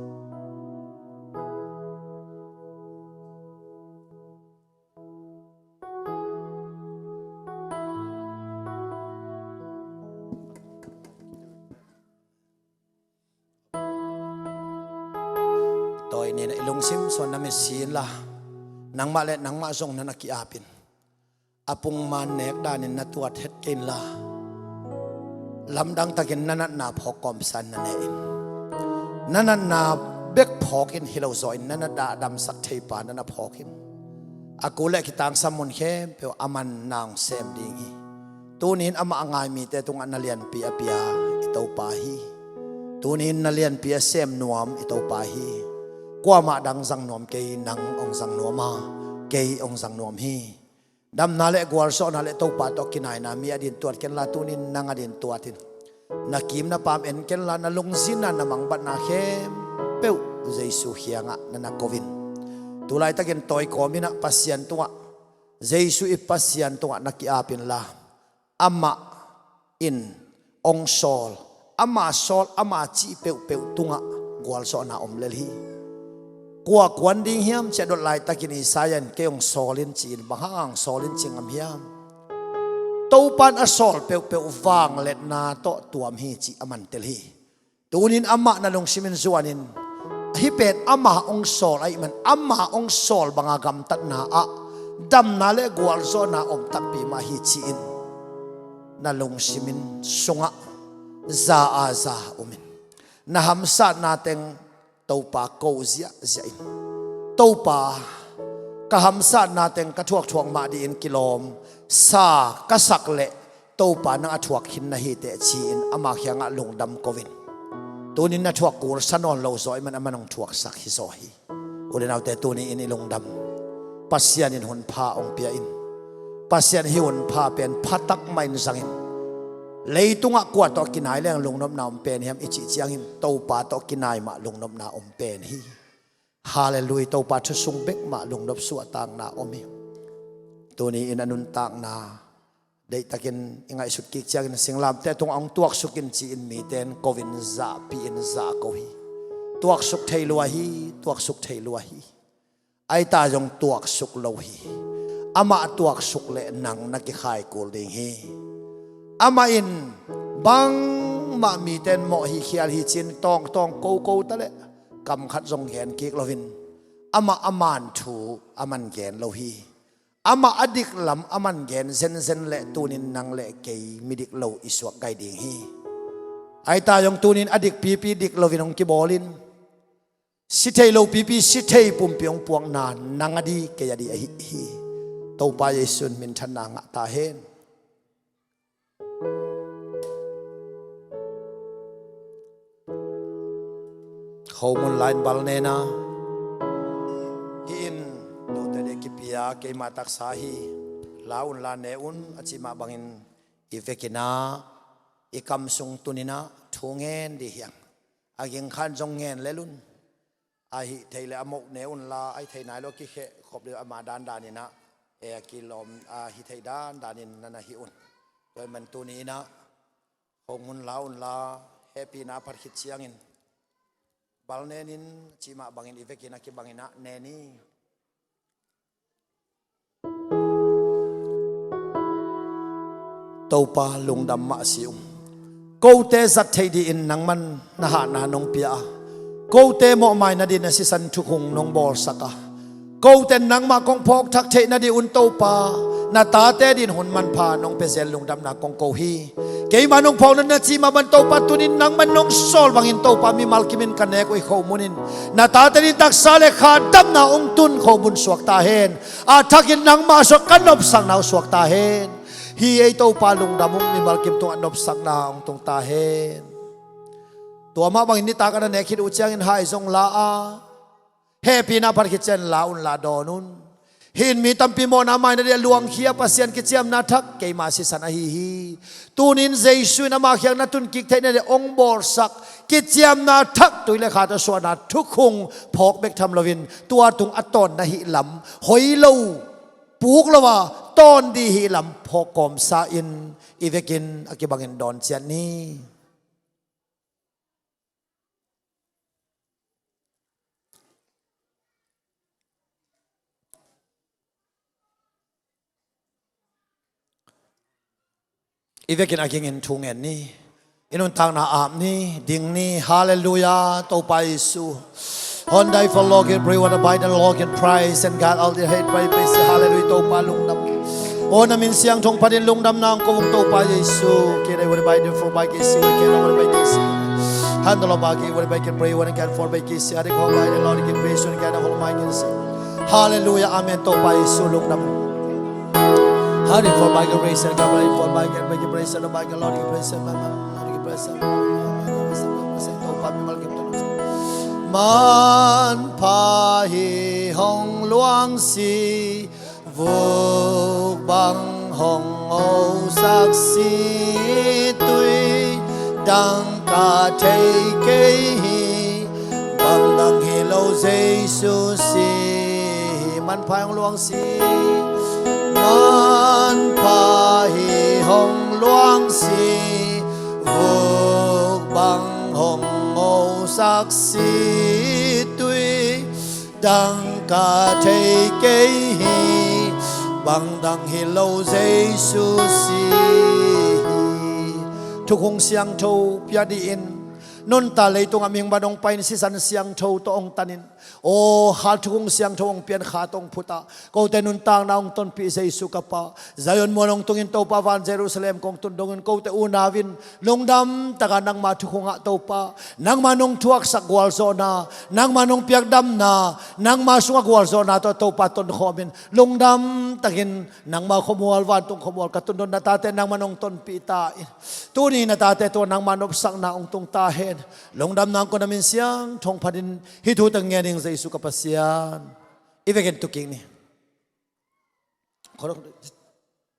ni na ilong sim so na mesin la nang ma le nang ma zong na nakiapin apung man nek danin na tuat het ken la lamdang takin nanat na phokom san na ne in nanat na bek phokin hilo zoin nanat da dam sak thei pa na phokin akule kitang samun khem pe aman nang sem dingi tunin ama angai mi te tung analian pi apia ito pa hi tunin nalian pi sem nuam ito pa hi qua mà đang răng nuông cây nắng ông răng nuông mà cây ông răng nuông hi đam na lệ gwal so na lệ tàu pa to kinai na mi adin tuat ken la tunin nang adin tuatin na kim na pam en ken la na lung zin na mang bat na khem peu Jesu hianga na kovin tulai takin toy komina pasian tunga Jesu i pasian tunga nakiapin la ama in องซอลอามาซอลอามาจีเปวเปวตุงะกวลสอนาอมเลลีกัวกวนดิ้งเฮียมเจดลายตะกินีสายันเกยองซอลินจีนบางซอลินจิงอมเฮียมตูปันอซอลเปวเปววางเล็ดนาโตตัวมฮีจีอมันเตลีตูนินอามานาลงซิมินจวนินฮิเป็ดอามาองซอลไอมันอามาองซอลบางกำตัดนาอะดำนาเลกวลสอนาอมตักปีมาฮีจีนนาลงซิมินสงะซาอาซาอุมินนาฮัมซานาเตงตูปาโกเซียเซียนตูปากะฮัมซานาเตงกะทวกทวงมาดีอินกิโลมซากะสักเละตูปานังอทวกหินนาฮีเตชีอินอามาเขียงะลงดำโควินตัวนี้นาทวกกูรสนอนโลซอยมันอามันองทวกสักฮิโซฮีอุเลนเอาแต่ตัวนี้อินลงดำปัสยานินหุนพาองเปียอินปัสยานฮิหุนพาเป็นพัตักไม่นสังอินเลยตุงะกวดตอกินายเรื่องลงน้ำนาอมเป็นเฮียมอิจิเจียงหินเต้าป่าตอกินายมาลงน้ำนาอมเป็นฮีฮาเลลูยาเต้าป่าชุสุงเบกมาลงน้ำสวดต่างนาอมฮิตัวนี้อินอนุนต่างนาได้ตะกินยังไงสุดกิจเจียงสิงลามแต่ตรงองตัวสุกินจีนมีเตนโควินซาปีนซาโกฮีตัวสุกเทลัวฮีตัวสุกเทลัวฮีไอตาจงตัวสุกโลฮีอามาตัวสุกเละนังนักขายกูลิงฮีอามาอินบังมามีเตนหมอฮีเขียลฮีจินตองโกโกตะเละกำขัดทรงแขนกิกโลวินอามาอามานถูอามันแขนโลฮีอามาอดิกลำอามันแขนเซนเละตูนินนังเละเกยมิดิกโลอิสวกไกดิงฮีไอตายองตูนินอดิกปีดิกโลวินองกิบอลินสิเทโลปีสิเทปุ่มเปียงปวงนานนังอดีเกยดีไอฮีเต้าปายสุนมินชนางตาเฮนเขามุนไลน์บอลเนนะหินดูแต่เด็กพิยาเกมาตักสาฮีลาอุนลาเนอุนอจิมาบังอินอีเวกินาอีคำสุงตุนินะทูเงินดีเฮียงอากิงขันจงเงินเลลุนอาฮิเทเลอมกเนอุนลาไอเทนายโลกิเขขบเรืออามาดานดานินะเอกิลอมอาฮิเทดานดานินนันฮิอุนโดยมันตุนีนะเขามุนลาอุนลาเฮปีนาพัดขิดเชียงอินบาลเนนินจิมาบางอินอีเวกินักบางอินะเนนีเต้าปาลุงดำมาสิวกูเตจัดเทดีอินนังมันนะฮะนานงเปียกูเตหมอไม่นาดินสิสันทุกหงนงบอลสักกูเตนังมากงพอกทักเทนาดิอุนเต้าปานาตาเตดินหุนมันพานงเปเซลลุงดำนากงโกฮีเกยมานงพองนั้นจีมาบันโตปาตุนินนังมันนงโซลบางอินโตปามีมัลกิมินกันเนกไอข้อมุนินนาตาเตดินตักซาเลขาดำนาองตุนข้อบุญสวกตาเฮนอาทักินนังมาสกันนบสังนาสวกตาเฮนฮีไอโตปาลุงดำมุมีมัลกิมตงนบสังนาองตงตาเฮนตัวมาบางอินนิตากันเนคิดอุจยังอินไฮซงลาอาเฮปีนาพัดคิดเจนลาอุนลาดอนุนหินมีตัมปีโมนามาในเดียลวงเขียปัสยันกิจยมนาทักเกยมาสิสันฮีตูนินเจสุนามาเขียงนาตุนกิกเทนเดองบอร์สักกิจยมนาทักตุยเลขาตสวนาทุกคงพอกเบกทำลวินตัวตุงอัตตอนนาหิลำหอยโลปูกละว่าตอนดีหิลำพอกอมซาอินอีเวกินอากิบังอินดอนเจนนี้อีเวกินอากิงอินทุงเงินนี่อินุนทางนาอาบนี่ดิ่งนี่ฮาเลลูยาตัวไปสู่ฮอนได้ฟอลโลกินบริวารบายดันโลกินไพรส์and God all the hate byไปสิฮาเลลูยาตัวปาลุงดำโอ้นามินเสียงทงพัดินลุงดำนางกงตัวปาเยซูเกี่ยวกับวันบายเดนฟอร์บายกิสิวันเกี่ยวกับวันบายกิสิฮันดลบากิวันบายกินบริวารกันฟอร์บายกิสิอะไรก็บายเดนลอร์กินบริสุทธิ์กันฮอลมากิสิฮาเลลูยาอาเมนตัวปาเยซูลุงดำHadi for my grace and God for my grace and my Lord you praise and my praise man pa hi hong luang si vô bằng hong ô sắc si tuy đang cả thấy cái hi bằng đằng hi lâu Giêsu si man pa hong luang si man pa hi hong luang si bác sĩ tuy đang cả thầy cây hi bằng đằng hi lâu Giêsu si thu hong siang thâu pia di in non ta lấy tung aming badong pain si san siang thâu to ong tanin o hal thu hong siang thâu ong pian kha tong puta ko te nun tang na ong ton pi Giêsu ka pa zayon mo long tungin to pa van Jerusalem kong tundongen ko te unawin longdam taga nang ma thu hong to pa nang manong thuak sak gwal zona nang manong piak dam na nang ma sunga gwal zona to pa ton khomin longdam tagin nang ma khomwal van tung khomwal ka tundon na tate nang manong ton pi ta tu ni na tate to nang manop sang na ong tung ta hen longdam nang ko namin siang thong padin hi thu tang ngening Giêsu kapasian ivegen tuking ni